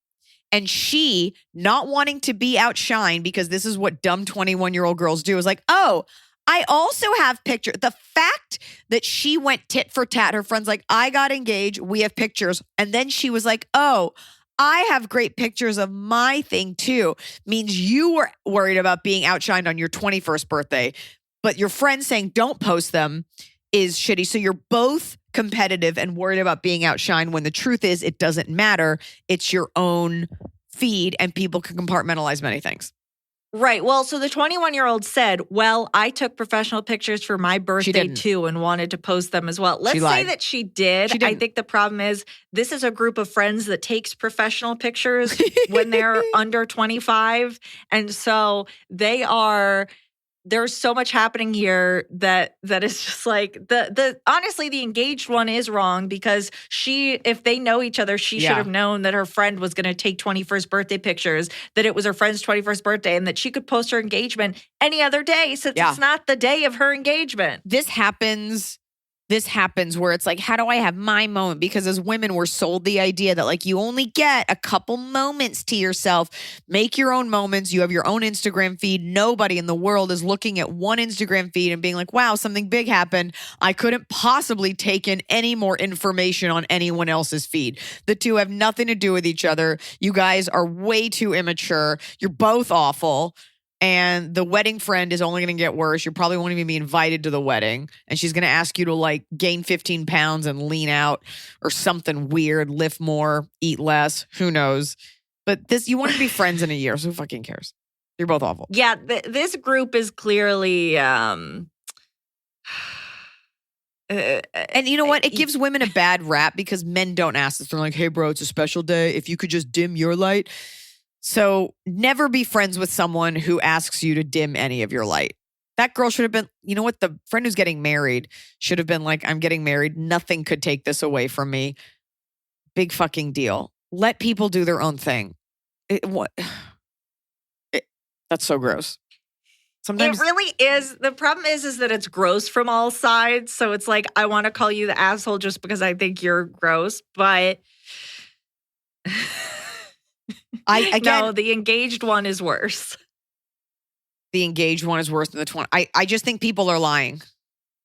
And she, not wanting to be outshined, because this is what dumb 21-year-old girls do, is like, oh, I also have pictures. The fact that she went tit for tat, her friend's like, I got engaged, we have pictures. And then she was like, oh, I have great pictures of my thing too, means you were worried about being outshined on your 21st birthday, but your friend saying don't post them is shitty. So you're both competitive and worried about being outshined when the truth is it doesn't matter. It's your own feed and people can compartmentalize many things. Right. Well, so the 21-year-old said, well, I took professional pictures for my birthday too and wanted to post them as well. Let's say that she did. I think the problem is this is a group of friends that takes professional pictures when they're under 25. And so there's so much happening here that is just like honestly, the engaged one is wrong because if they know each other, she should have known that her friend was going to take 21st birthday pictures, that it was her friend's 21st birthday, and that she could post her engagement any other day since it's not the day of her engagement. This happens where it's like, how do I have my moment? Because as women, we're sold the idea that like you only get a couple moments to yourself. Make your own moments. You have your own Instagram feed. Nobody in the world is looking at one Instagram feed and being like, wow, something big happened. I couldn't possibly take in any more information on anyone else's feed. The two have nothing to do with each other. You guys are way too immature. You're both awful. And the wedding friend is only going to get worse. You probably won't even be invited to the wedding. And she's going to ask you to like gain 15 pounds and lean out or something weird, lift more, eat less. Who knows? But you want to be friends in a year. So who fucking cares? You're both awful. Yeah. This group is clearly... and you know what? It gives women a bad rap because men don't ask this. They're like, hey, bro, it's a special day. If you could just dim your light. So never be friends with someone who asks you to dim any of your light. That girl should have been, you know what? The friend who's getting married should have been like, I'm getting married. Nothing could take this away from me. Big fucking deal. Let people do their own thing. That's so gross. Sometimes it really is. The problem is that it's gross from all sides. So it's like, I want to call you the asshole just because I think you're gross, but... No, the engaged one is worse. The engaged one is worse than the 20. I just think people are lying.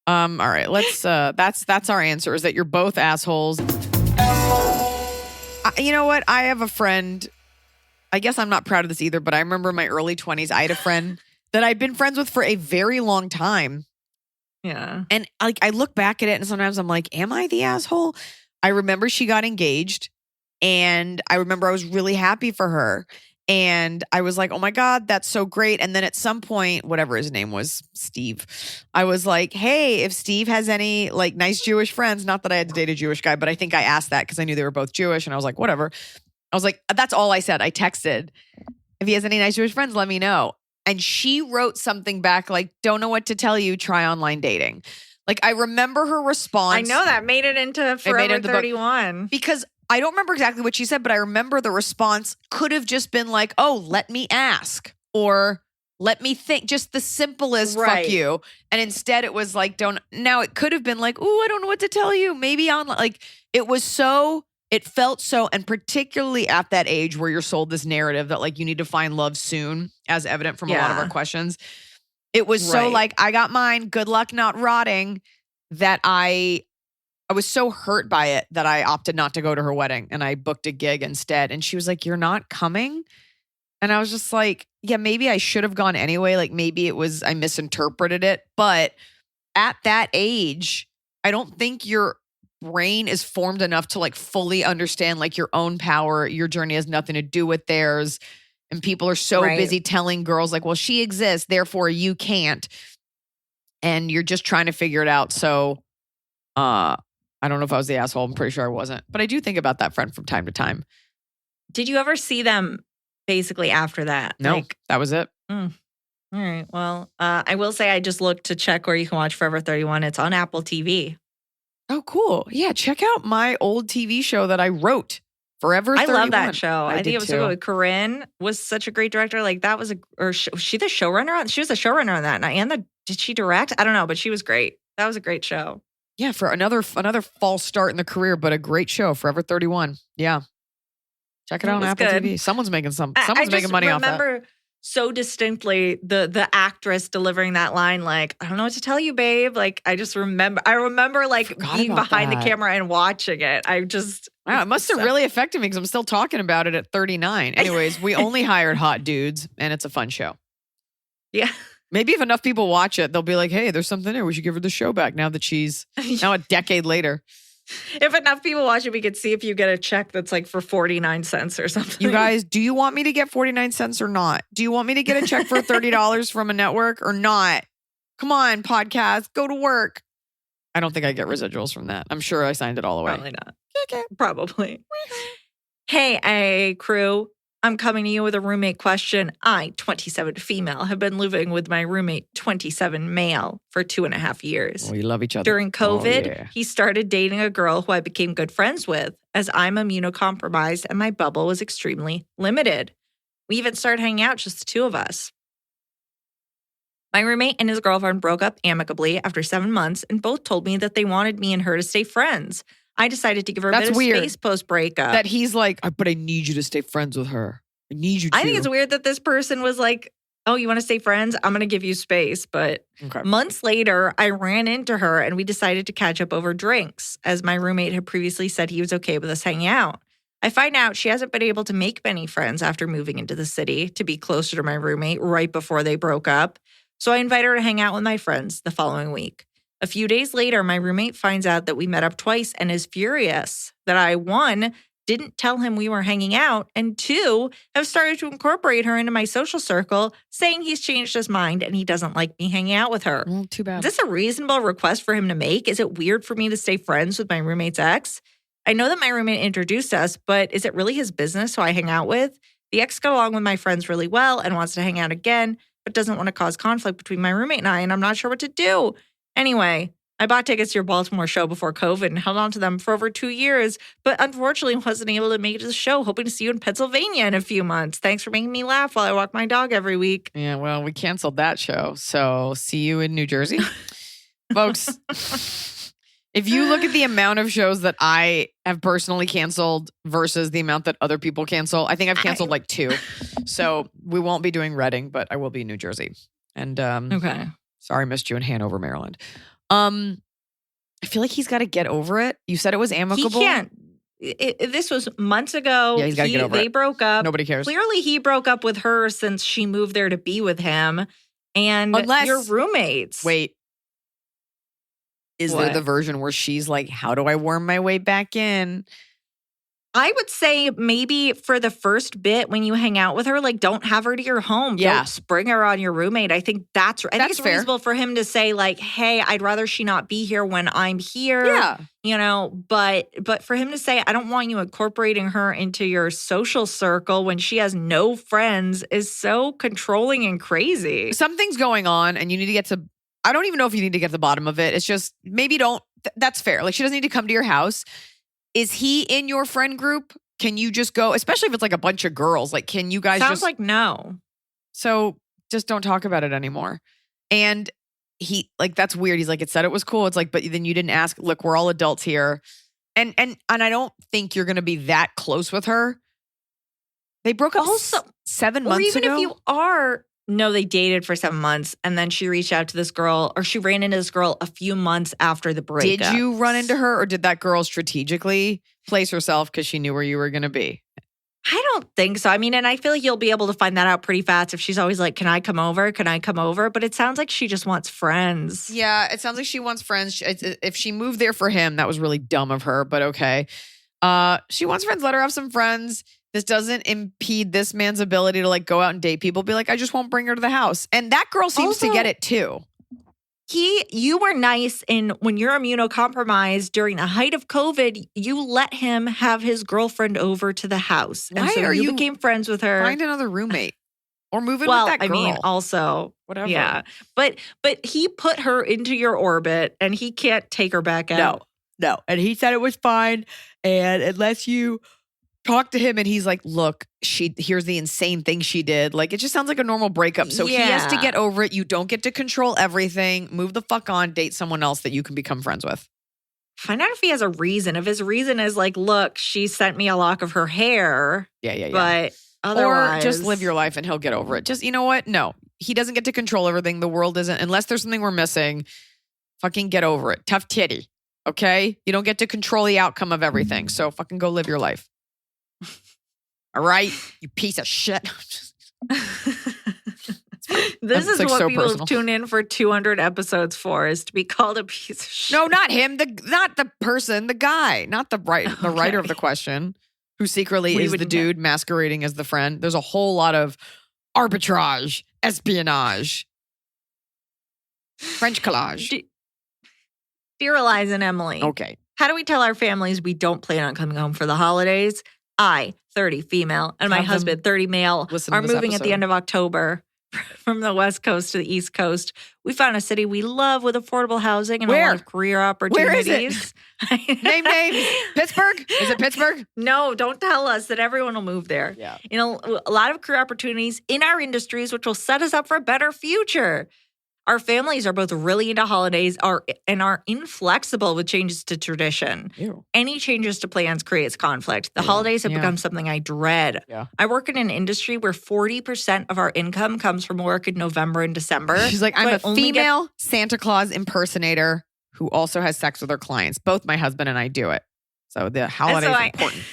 All right, let's that's our answer, is that you're both assholes. You know what? I have a friend. I guess I'm not proud of this either, but I remember in my early 20s, I had a friend that I'd been friends with for a very long time. Yeah. And like I look back at it and sometimes I'm like, am I the asshole? I remember she got engaged. And I remember I was really happy for her. And I was like, oh my God, that's so great. And then at some point, whatever his name was, Steve, I was like, hey, if Steve has any like nice Jewish friends, not that I had to date a Jewish guy, but I think I asked that because I knew they were both Jewish. And I was like, whatever. I was like, that's all I said. I texted, if he has any nice Jewish friends, let me know. And she wrote something back like, don't know what to tell you, try online dating. Like I remember her response. I know that made it into Forever 31. Because I don't remember exactly what she said, but I remember the response could have just been like, oh, let me ask, or let me think, just the simplest Right. fuck you. And instead it was like, now it could have been like, ooh, I don't know what to tell you. Maybe like it felt so, and particularly at that age where you're sold this narrative that like you need to find love soon, as evident from a lot of our questions. It was so like, I got mine, good luck not rotting, that I was so hurt by it that I opted not to go to her wedding and I booked a gig instead. And she was like, you're not coming? And I was just like, yeah, maybe I should have gone anyway. Like maybe I misinterpreted it. But at that age, I don't think your brain is formed enough to like fully understand like your own power. Your journey has nothing to do with theirs. And people are so busy telling girls like, well, she exists, therefore you can't. And you're just trying to figure it out. So I don't know if I was the asshole. I'm pretty sure I wasn't. But I do think about that friend from time to time. Did you ever see them basically after that? No, that was it. All right. Well, I will say I just looked to check where you can watch Forever 31. It's on Apple TV. Oh, cool. Yeah, check out my old TV show that I wrote, Forever 31. I love that show. I think it was too. so good. Corinne was such a great director. Like that was was she the showrunner on? She was the showrunner on that. And did she direct? I don't know, but she was great. That was a great show. Yeah, for another false start in the career, but a great show, Forever 31. Yeah. Check it out on Apple TV. Someone's making making money off that. I remember so distinctly the actress delivering that line, like, I don't know what to tell you, babe. Like, I remember like being behind the camera and watching it. Wow, it must have really affected me because I'm still talking about it at 39. Anyways, we only hired hot dudes and it's a fun show. Yeah. Maybe if enough people watch it, they'll be like, hey, there's something there. We should give her the show back now that she's now a decade later. If enough people watch it, we could see if you get a check that's like for 49 cents or something. You guys, do you want me to get 49 cents or not? Do you want me to get a check for $30 from a network or not? Come on, podcast, go to work. I don't think I get residuals from that. I'm sure I signed it all away. Probably not. Okay. Probably. Hey, crew. I'm coming to you with a roommate question. I, 27 female, have been living with my roommate, 27 male, for 2.5 years. Oh, you love each other. During COVID, he started dating a girl who I became good friends with, as I'm immunocompromised and my bubble was extremely limited. We even started hanging out, just the two of us. My roommate and his girlfriend broke up amicably after 7 months, and both told me that they wanted me and her to stay friends. I decided to give her a bit of space post-breakup. That he's like, but I need you to stay friends with her. I need you to. I think it's weird that this person was like, oh, you want to stay friends? I'm going to give you space. But months later, I ran into her and we decided to catch up over drinks, as my roommate had previously said he was okay with us hanging out. I find out she hasn't been able to make many friends after moving into the city to be closer to my roommate right before they broke up. So I invite her to hang out with my friends the following week. A few days later, my roommate finds out that we met up twice and is furious that I, 1, didn't tell him we were hanging out, and 2, have started to incorporate her into my social circle, saying he's changed his mind and he doesn't like me hanging out with her. Well, too bad. Is this a reasonable request for him to make? Is it weird for me to stay friends with my roommate's ex? I know that my roommate introduced us, but is it really his business who I hang out with? The ex got along with my friends really well and wants to hang out again, but doesn't want to cause conflict between my roommate and I, and I'm not sure what to do. Anyway, I bought tickets to your Baltimore show before COVID and held on to them for over 2 years, but unfortunately wasn't able to make it to the show. Hoping to see you in Pennsylvania in a few months. Thanks for making me laugh while I walk my dog every week. Yeah, well, we canceled that show, so see you in New Jersey. Folks, if you look at the amount of shows that I have personally canceled versus the amount that other people cancel, I think I've canceled like 2. So we won't be doing Reading, but I will be in New Jersey. And okay. Sorry, missed you in Hanover, Maryland. I feel like he's got to get over it. You said it was amicable. He can't. This was months ago. Yeah, he's got to get over it. They broke up. Nobody cares. Clearly, he broke up with her since she moved there to be with him. And your roommates. Wait. Is there the version where she's like, how do I worm my way back in? I would say maybe for the first bit when you hang out with her, like don't have her to your home. Yeah. Don't spring her on your roommate. I think I think it's fair. reasonable for him to say like, hey, I'd rather she not be here when I'm here. Yeah. You know, but for him to say, I don't want you incorporating her into your social circle when she has no friends is so controlling and crazy. Something's going on and you need to get to, I don't even know if you need to get to the bottom of it. It's just maybe don't, that's fair. Like she doesn't need to come to your house. Is he in your friend group? Can you just go, especially if it's like a bunch of girls, like can you guys Sounds like no. So just don't talk about it anymore. And he like, that's weird. He's like, it said it was cool. It's like, but then you didn't ask. Look, we're all adults here. And I don't think you're going to be that close with her. They broke up Also, 7 months ago. Or even if you are, no, they dated for 7 months and then she reached out to this girl or she ran into this girl a few months after the breakup. Did you run into her or did that girl strategically place herself because she knew where you were going to be? I don't think so. I mean, and I feel like you'll be able to find that out pretty fast if she's always like, can I come over? Can I come over? But it sounds like she just wants friends. Yeah, it sounds like she wants friends. If she moved there for him, that was really dumb of her, but okay. She wants friends. Let her have some friends. This doesn't impede this man's ability to like go out and date people. Be like, I just won't bring her to the house. And that girl seems to get it too. You were nice in when you're immunocompromised during the height of COVID, you let him have his girlfriend over to the house. Why and so are you became friends with her? Find another roommate or move in well, with that girl. I mean, also, whatever. Yeah. But he put her into your orbit and he can't take her back out. No. And he said it was fine. And unless you talk to him and he's like, look, here's the insane thing she did. Like, it just sounds like a normal breakup. So he has to get over it. You don't get to control everything. Move the fuck on. Date someone else that you can become friends with. Find out if he has a reason. If his reason is like, look, she sent me a lock of her hair. Yeah. But otherwise. Or just live your life and he'll get over it. Just, you know what? No, he doesn't get to control everything. The world isn't, unless there's something we're missing, fucking get over it. Tough titty. Okay? You don't get to control the outcome of everything. So fucking go live your life. All right, you piece of shit. This is like what so people personal. tune in for 200 episodes for, is to be called a piece of shit. No, not him. Not the person. The guy. Not the writer of the question, who secretly is the dude masquerading as the friend. There's a whole lot of arbitrage, espionage, French collage. Dear Iliza and Emily. Okay. How do we tell our families we don't plan on coming home for the holidays? I, 30 female, and my Have them husband, 30 male, listen to are this moving at the episode. end of October from the West Coast to the East Coast. We found a city we love with affordable housing and a Where? lot of career opportunities. Where is it? Name names. Pittsburgh? Is it Pittsburgh? No, don't tell us that everyone will move there. Yeah. You know, a lot of career opportunities in our industries, which will set us up for a better future. Our families are both really into holidays and are inflexible with changes to tradition. Ew. Any changes to plans creates conflict. The holidays have become something I dread. Yeah. I work in an industry where 40% of our income comes from work in November and December. She's like, So I'm I a only female Santa Claus impersonator who also has sex with her clients. Both my husband and I do it. So the holiday is important.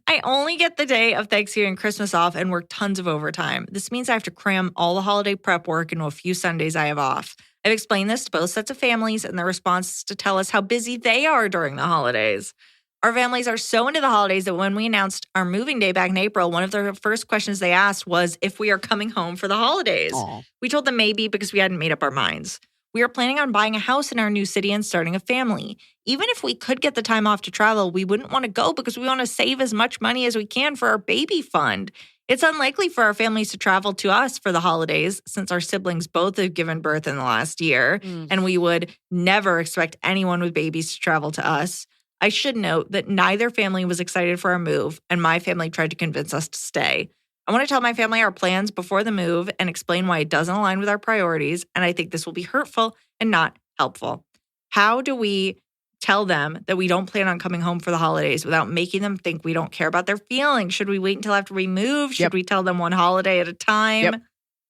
I only get the day of Thanksgiving and Christmas off and work tons of overtime. This means I have to cram all the holiday prep work into a few Sundays I have off. I've explained this to both sets of families, and their response is to tell us how busy they are during the holidays. Our families are so into the holidays that when we announced our moving day back in April, one of the first questions they asked was if we are coming home for the holidays. Aww. We told them maybe because we hadn't made up our minds. We are planning on buying a house in our new city and starting a family. Even if we could get the time off to travel, we wouldn't want to go because we want to save as much money as we can for our baby fund. It's unlikely for our families to travel to us for the holidays since our siblings both have given birth in the last year, and we would never expect anyone with babies to travel to us. I should note that neither family was excited for our move, and my family tried to convince us to stay. I want to tell my family our plans before the move and explain why it doesn't align with our priorities, and I think this will be hurtful and not helpful. How do we tell them that we don't plan on coming home for the holidays without making them think we don't care about their feelings? Should we wait until after we move? Should we tell them one holiday at a time? Yep.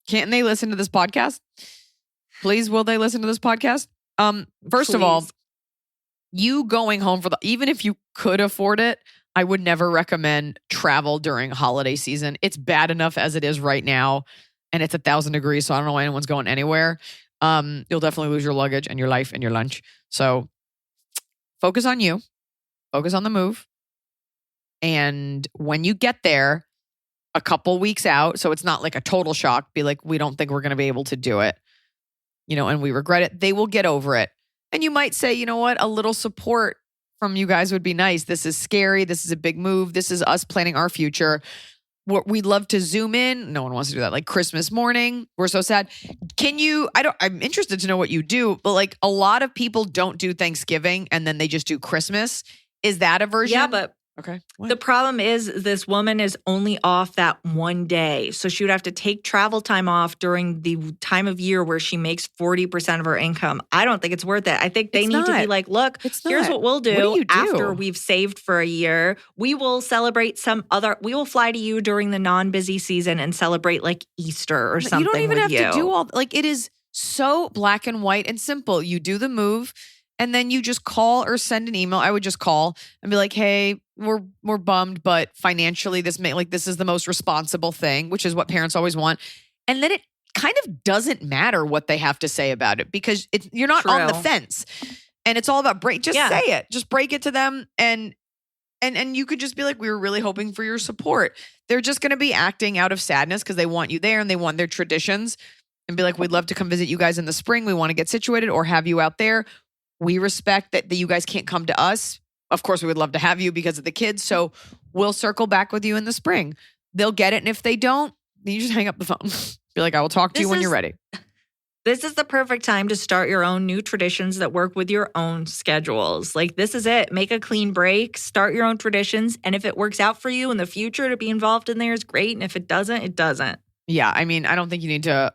Can't they listen to this podcast? Please, will they listen to this podcast? First of all, you going home even if you could afford it, I would never recommend travel during holiday season. It's bad enough as it is right now, and it's 1,000 degrees, so I don't know why anyone's going anywhere. You'll definitely lose your luggage and your life and your lunch. So focus on you. Focus on the move. And when you get there, a couple weeks out, so it's not like a total shock, be like, we don't think we're going to be able to do it, and we regret it. They will get over it. And you might say, you know what, a little support from you guys would be nice. This is scary. This is a big move. This is us planning our future. We'd love to zoom in. No one wants to do that. Like Christmas morning. We're so sad. I'm interested to know what you do, but like a lot of people don't do Thanksgiving and then they just do Christmas. Is that a version? Yeah, but Okay. What? The problem is this woman is only off that one day. So she would have to take travel time off during the time of year where she makes 40% of her income. I don't think it's worth it. I think they need to be like, look, here's what we'll do, after we've saved for a year. We will celebrate we will fly to you during the non-busy season and celebrate like Easter or something. You don't even have to do all, like, it is so black and white and simple. You do the move and then you just call or send an email. I would just call and be like, hey, we're bummed, but financially this is the most responsible thing, which is what parents always want. And then it kind of doesn't matter what they have to say about it because you're not on the fence. And it's all about say it. Just break it to them and you could just be like, we were really hoping for your support. They're just going to be acting out of sadness because they want you there and they want their traditions and be like, we'd love to come visit you guys in the spring. We want to get situated or have you out there. We respect that you guys can't come to us. Of course, we would love to have you because of the kids. So we'll circle back with you in the spring. They'll get it. And if they don't, then you just hang up the phone. Be like, I will talk to you when you're ready. This is the perfect time to start your own new traditions that work with your own schedules. Like, this is it. Make a clean break. Start your own traditions. And if it works out for you in the future to be involved in there is great. And if it doesn't, it doesn't. Yeah. I mean, I don't think you need to.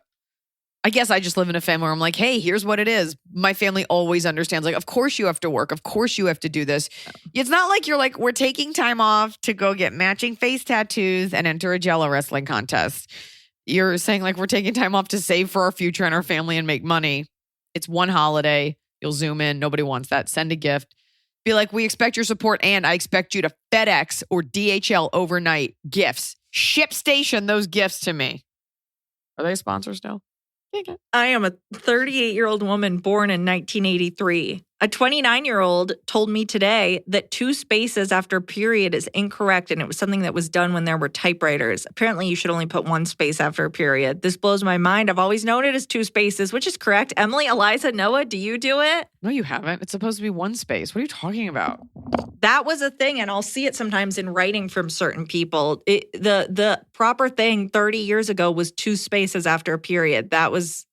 I guess I just live in a family where I'm like, hey, here's what it is. My family always understands. Like, of course you have to work. Of course you have to do this. It's not like you're like, we're taking time off to go get matching face tattoos and enter a Jello wrestling contest. You're saying like, we're taking time off to save for our future and our family and make money. It's one holiday. You'll zoom in. Nobody wants that. Send a gift. Be like, we expect your support and I expect you to FedEx or DHL overnight gifts. Ship station those gifts to me. Are they sponsors now? I am a 38-year-old woman born in 1983. A 29-year-old told me today that 2 spaces after period is incorrect, and it was something that was done when there were typewriters. Apparently, you should only put 1 space after a period. This blows my mind. I've always known it as 2 spaces, which is correct. Emily, Iliza, Noah, do you do it? No, you haven't. It's supposed to be 1 space. What are you talking about? That was a thing, and I'll see it sometimes in writing from certain people. The proper thing 30 years ago was 2 spaces after a period. That was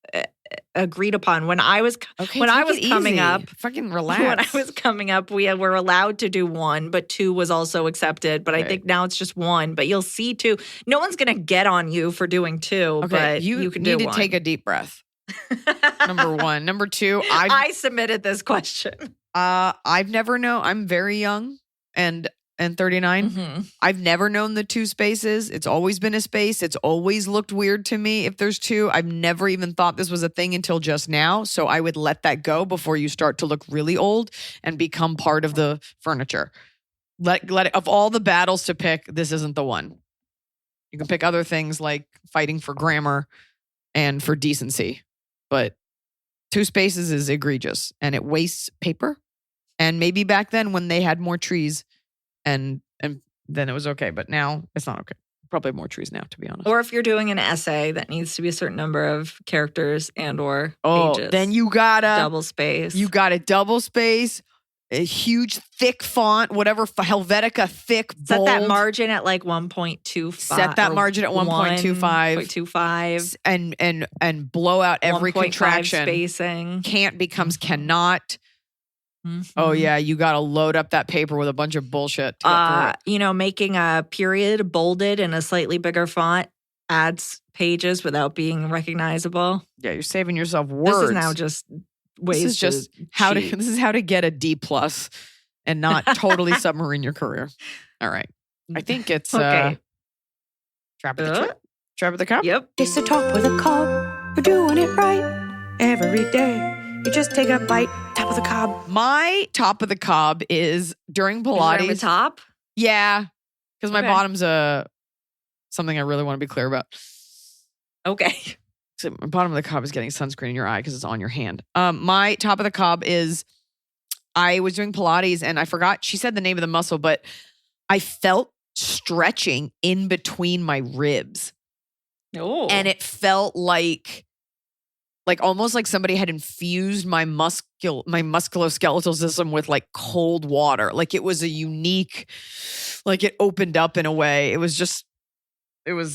agreed upon. When I was coming up, fucking relax. When I was coming up, we were allowed to do 1, but 2 was also accepted. But I think now it's just 1. But you'll see 2. No one's going to get on you for doing 2, but you can do 1. You need to take a deep breath. Number 1. Number 2, I submitted this question. I've never known. I'm very young and 39. Mm-hmm. I've never known the 2 spaces. It's always been a space. It's always looked weird to me if there's 2. I've never even thought this was a thing until just now. So I would let that go before you start to look really old and become part of the furniture. Let it, of all the battles to pick, this isn't the one. You can pick other things like fighting for grammar and for decency, but 2 spaces is egregious and it wastes paper. And maybe back then when they had more trees, and then it was okay. But now it's not okay. Probably more trees now, to be honest. Or if you're doing an essay that needs to be a certain number of characters and or pages. Then you gotta double space. You got a double space, a huge thick font, whatever Helvetica thick, bold. Set that margin at like 1.25. Set that margin at 1.25. And blow out every contraction. Spacing. Can't becomes cannot. Mm-hmm. Oh, yeah. You got to load up that paper with a bunch of bullshit. Making a period bolded in a slightly bigger font adds pages without being recognizable. Yeah, you're saving yourself words. This is now just ways This is just how to get a D+ and not totally submarine your career. All right. I think it's okay. Trap of the Cup? Yep. It's the Talk with a Cob. We're doing it right every day. You just take a bite, top of the cob. My top of the cob is during Pilates. The top? Yeah, because my bottom's something I really want to be clear about. Okay. So my bottom of the cob is getting sunscreen in your eye because it's on your hand. My top of the cob is I was doing Pilates and I forgot, she said the name of the muscle, but I felt stretching in between my ribs. Oh. And it felt like almost like somebody had infused my musculoskeletal system with like cold water. Like it was a unique, like it opened up in a way. It was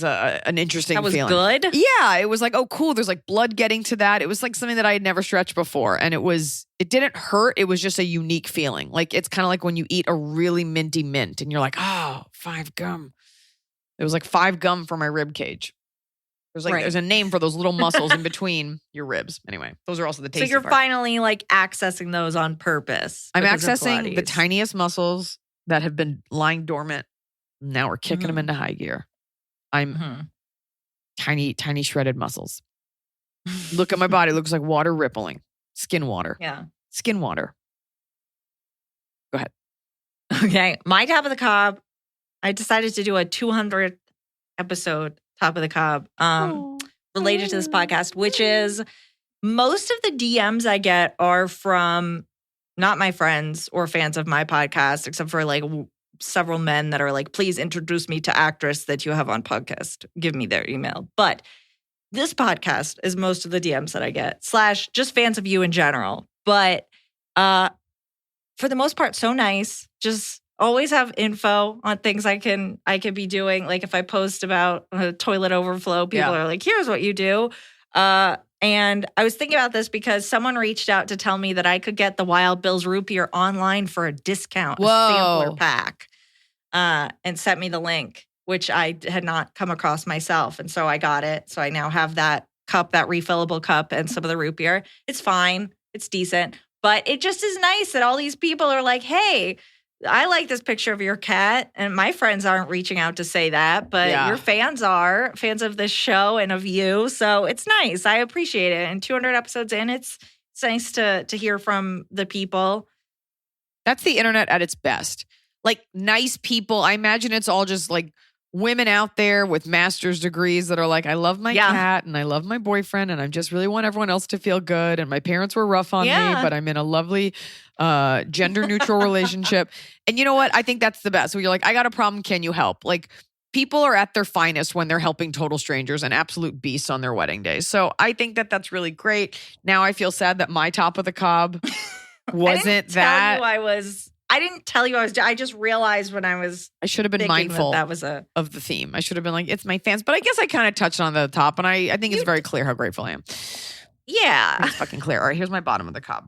an interesting feeling. That was good? Yeah, it was like, oh, cool. There's like blood getting to that. It was like something that I had never stretched before. And it didn't hurt. It was just a unique feeling. Like, it's kind of like when you eat a really minty mint and you're like, oh, 5 gum. It was like 5 gum for my rib cage. There's a name for those little muscles in between your ribs. Anyway, those are also the tasty So you're part. finally like accessing those on purpose. I'm because of accessing the Pilates. tiniest muscles that have been lying dormant. Now we're kicking them into high gear. I'm tiny shredded muscles. Look at my body. It looks like water rippling. Skin water. Yeah. Skin water. Go ahead. Okay. My top of the cob, I decided to do a 200th episode top of the cob related to this podcast, which is most of the DMs I get are from not my friends or fans of my podcast, except for like several men that are like, please introduce me to actress that you have on podcast. Give me their email. But this podcast is most of the DMs that I get, / just fans of you in general. But for the most part, so nice. Just always have info on things I can be doing. Like if I post about toilet overflow, people are like, here's what you do. And I was thinking about this because someone reached out to tell me that I could get the Wild Bill's root beer online for a discount, a sampler pack, and sent me the link, which I had not come across myself. And so I got it. So I now have that cup, that refillable cup, and some of the root beer. It's fine. It's decent. But it just is nice that all these people are like, hey, I like this picture of your cat. And my friends aren't reaching out to say that, but your fans are fans of this show and of you. So it's nice. I appreciate it. And 200 episodes in, it's nice to hear from the people. That's the internet at its best. Like nice people. I imagine it's all just like women out there with master's degrees that are like, I love my cat and I love my boyfriend and I just really want everyone else to feel good. And my parents were rough on me, but I'm in a lovely gender neutral relationship. And you know what? I think that's the best. Where you're like, I got a problem. Can you help? Like people are at their finest when they're helping total strangers and absolute beasts on their wedding days. So I think that that's really great. Now I feel sad that my top of the cob wasn't that. I didn't tell you I was. I just realized when I was. I should have been mindful that was of the theme. I should have been like, it's my fans. But I guess I kind of touched on the top, and I think it's very clear how grateful I am. Yeah, it's fucking clear. All right, here's my bottom of the cob.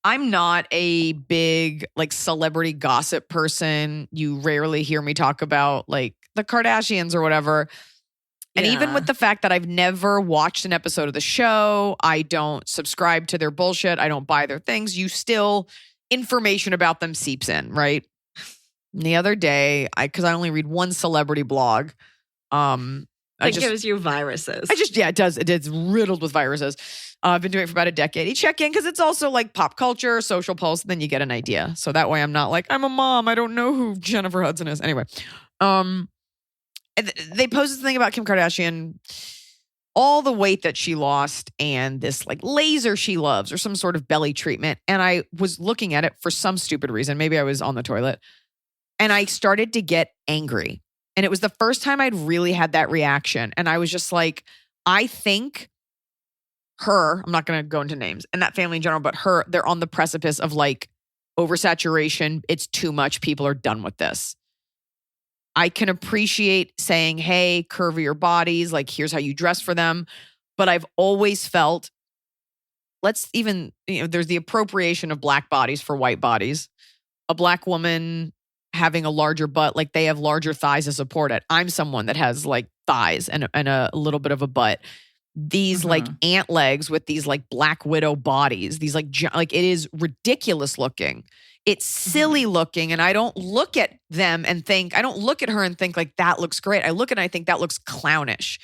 I'm not a big like celebrity gossip person. You rarely hear me talk about like the Kardashians or whatever. And even with the fact that I've never watched an episode of the show, I don't subscribe to their bullshit. I don't buy their things. Information about them seeps in, right? And the other day, because I only read one celebrity blog, it gives you viruses. It does. It's riddled with viruses. I've been doing it for about a decade. You check in because it's also like pop culture, social pulse, and then you get an idea. So that way I'm not like, I'm a mom. I don't know who Jennifer Hudson is. Anyway, they posted something about Kim Kardashian, all the weight that she lost and this like laser she loves or some sort of belly treatment. And I was looking at it for some stupid reason. Maybe I was on the toilet and I started to get angry. And it was the first time I'd really had that reaction. And I was just like, I think I'm not going to go into names and that family in general, but they're on the precipice of like oversaturation. It's too much. People are done with this. I can appreciate saying, hey, curvier bodies, like here's how you dress for them. But I've always felt, there's the appropriation of black bodies for white bodies. A black woman having a larger butt, like they have larger thighs to support it. I'm someone that has like thighs and a little bit of a butt. These like ant legs with these like black widow bodies, these like it is ridiculous looking. It's silly looking. And I don't look at them and think, I don't look at her and think like that looks great. I look at it and I think that looks clownish.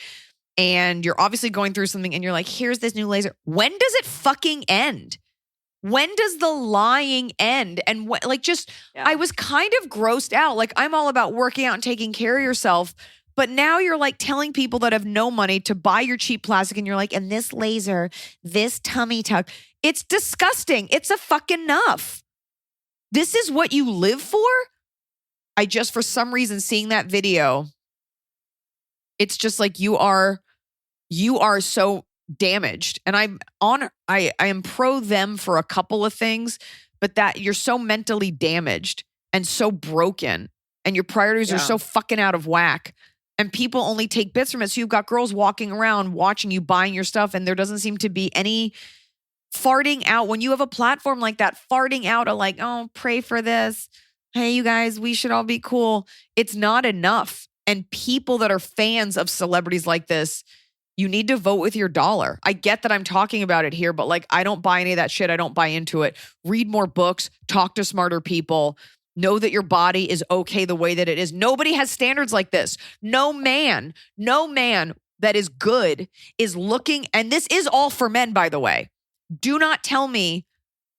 And you're obviously going through something and you're like, here's this new laser. When does it fucking end? When does the lying end? And I was kind of grossed out. Like I'm all about working out and taking care of yourself. But now you're like telling people that have no money to buy your cheap plastic and you're like, and this laser, this tummy tuck, it's disgusting. It's a fucking enough. This is what you live for? For some reason, seeing that video, it's just like you are so damaged. And I am pro them for a couple of things, but that you're so mentally damaged and so broken and your priorities are so fucking out of whack. And people only take bits from it. So you've got girls walking around watching you buying your stuff, and there doesn't seem to be any farting out. When you have a platform like that, farting out a like, oh, pray for this. Hey, you guys, we should all be cool. It's not enough. And people that are fans of celebrities like this, you need to vote with your dollar. I get that I'm talking about it here, but like, I don't buy any of that shit. I don't buy into it. Read more books, talk to smarter people. Know that your body is okay the way that it is. Nobody has standards like this. No man that is good is looking, and this is all for men, by the way. Do not tell me,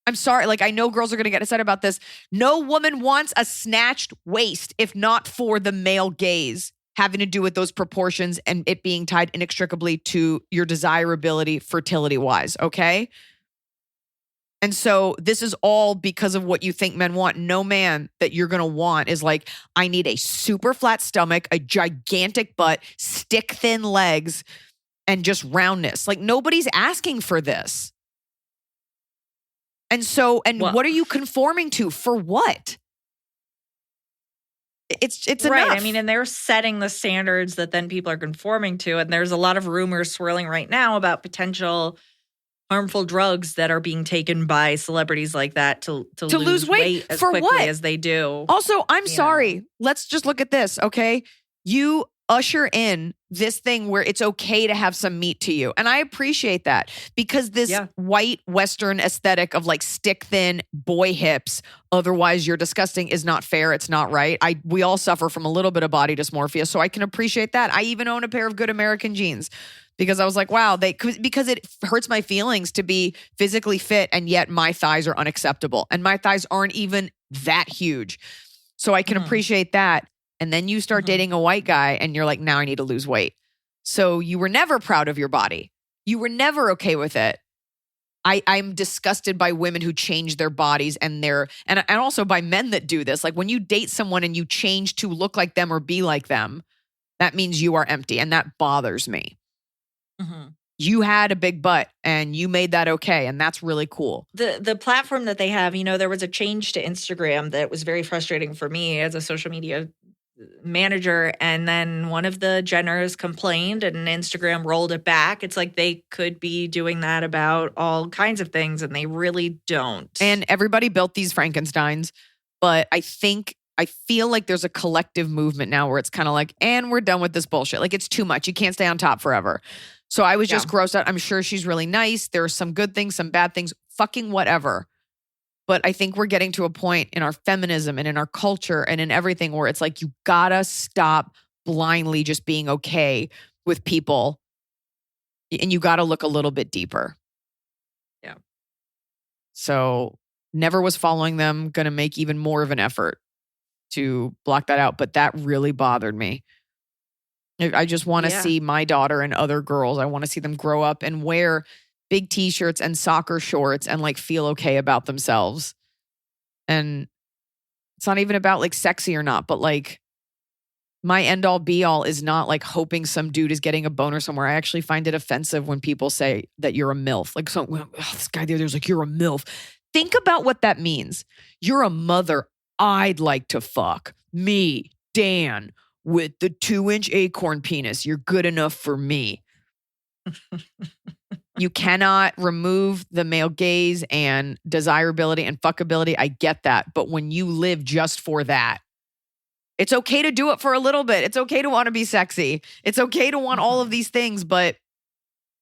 I'm sorry, like I know girls are going to get upset about this. No woman wants a snatched waist if not for the male gaze having to do with those proportions and it being tied inextricably to your desirability fertility-wise, okay? And so this is all because of what you think men want. No man that you're going to want is like, I need a super flat stomach, a gigantic butt, stick thin legs, and just roundness. Like nobody's asking for this. And so, what are you conforming to? For what? It's right. enough. I mean, and they're setting the standards that then people are conforming to. And there's a lot of rumors swirling right now about potential harmful drugs that are being taken by celebrities like that to lose weight as for quickly what? as they do. Also, I'm sorry. Let's just look at this, okay? You usher in this thing where it's okay to have some meat to you. And I appreciate that because this white Western aesthetic of like stick thin boy hips, otherwise you're disgusting, is not fair. It's not right. We all suffer from a little bit of body dysmorphia, so I can appreciate that. I even own a pair of good American jeans because I was like, wow, because it hurts my feelings to be physically fit and yet my thighs are unacceptable and my thighs aren't even that huge. So I can appreciate that. And then you start dating a white guy and you're like, now I need to lose weight. So you were never proud of your body. You were never okay with it. I'm disgusted by women who change their bodies and also by men that do this. Like when you date someone and you change to look like them or be like them, that means you are empty. And that bothers me. You had a big butt and you made that okay. And that's really cool. The platform that they have, there was a change to Instagram that was very frustrating for me as a social media manager. And then one of the Jenners complained and Instagram rolled it back. It's like they could be doing that about all kinds of things and they really don't. And everybody built these Frankensteins. But I feel like there's a collective movement now where it's kind of like, and we're done with this bullshit. Like it's too much. You can't stay on top forever. So I was just grossed out. I'm sure she's really nice. There are some good things, some bad things, fucking whatever. But I think we're getting to a point in our feminism and in our culture and in everything where it's like, you gotta stop blindly just being okay with people. And you gotta look a little bit deeper. Yeah. So never was following them. Gonna make even more of an effort to block that out. But that really bothered me. I just want to see my daughter and other girls. I want to see them grow up and wear big t-shirts and soccer shorts and like feel okay about themselves. And it's not even about like sexy or not, but like my end all be all is not like hoping some dude is getting a boner somewhere. I actually find it offensive when people say that you're a MILF. Like, so this guy there's like, you're a MILF. Think about what that means. You're a mother I'd like to fuck. Me, Dan, with the 2-inch acorn penis. You're good enough for me. You cannot remove the male gaze and desirability and fuckability. I get that. But when you live just for that, it's okay to do it for a little bit. It's okay to want to be sexy. It's okay to want all of these things, but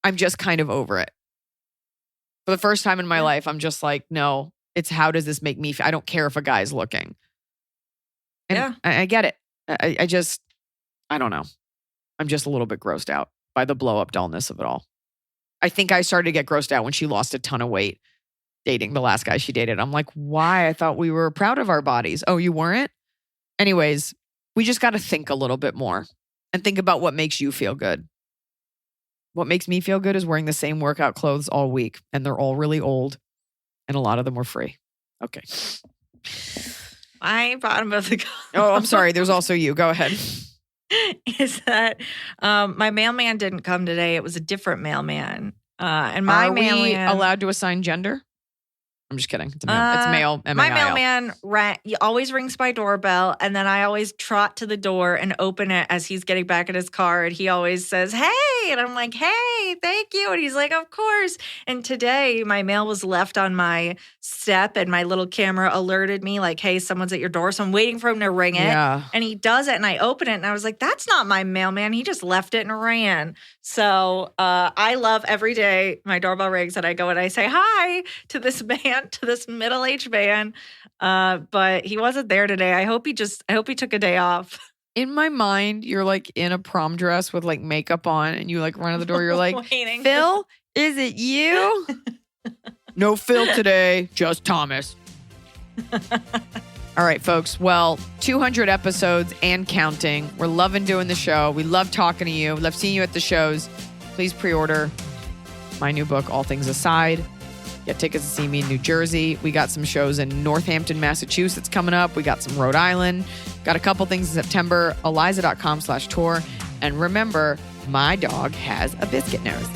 I'm just kind of over it. For the first time in my life, I'm just like, no, it's how does this make me feel? I don't care if a guy's looking. And I get it. I don't know. I'm just a little bit grossed out by the blow up dullness of it all. I think I started to get grossed out when she lost a ton of weight dating the last guy she dated. I'm like, why? I thought we were proud of our bodies. Oh, you weren't? Anyways, we just got to think a little bit more and think about what makes you feel good. What makes me feel good is wearing the same workout clothes all week. And they're all really old. And a lot of them were free. Okay. My bottom of the Oh, I'm sorry. There's also you. Go ahead. Is that my mailman didn't come today. It was a different mailman. And my Are we mailman allowed to assign gender? I'm just kidding. It's mail. It's mail. My M-A-I-L. mailman he always rings my doorbell, and then I always trot to the door and open it as he's getting back in his car. And he always says, "Hey," and I'm like, "Hey, thank you." And he's like, "Of course." And today my mail was left on my step, and my little camera alerted me like, "Hey, someone's at your door." So I'm waiting for him to ring it. Yeah. And he does it, and I open it, and I was like, "That's not my mailman. He just left it and ran." So I love every day my doorbell rings, and I go and I say hi to this man, to this middle-aged man. But he wasn't there today. I hope he took a day off. In my mind, you're like in a prom dress with like makeup on, and you like run to the door. You're like, Waiting. "Phil, is it you?" "No Phil today, just Thomas." All right, folks. Well, 200 episodes and counting. We're loving doing the show. We love talking to you. Love seeing you at the shows. Please pre-order my new book, All Things Aside. Get tickets to see me in New Jersey. We got some shows in Northampton, Massachusetts coming up. We got some Rhode Island. Got a couple things in September. Iliza.com/tour. And remember, my dog has a biscuit nose.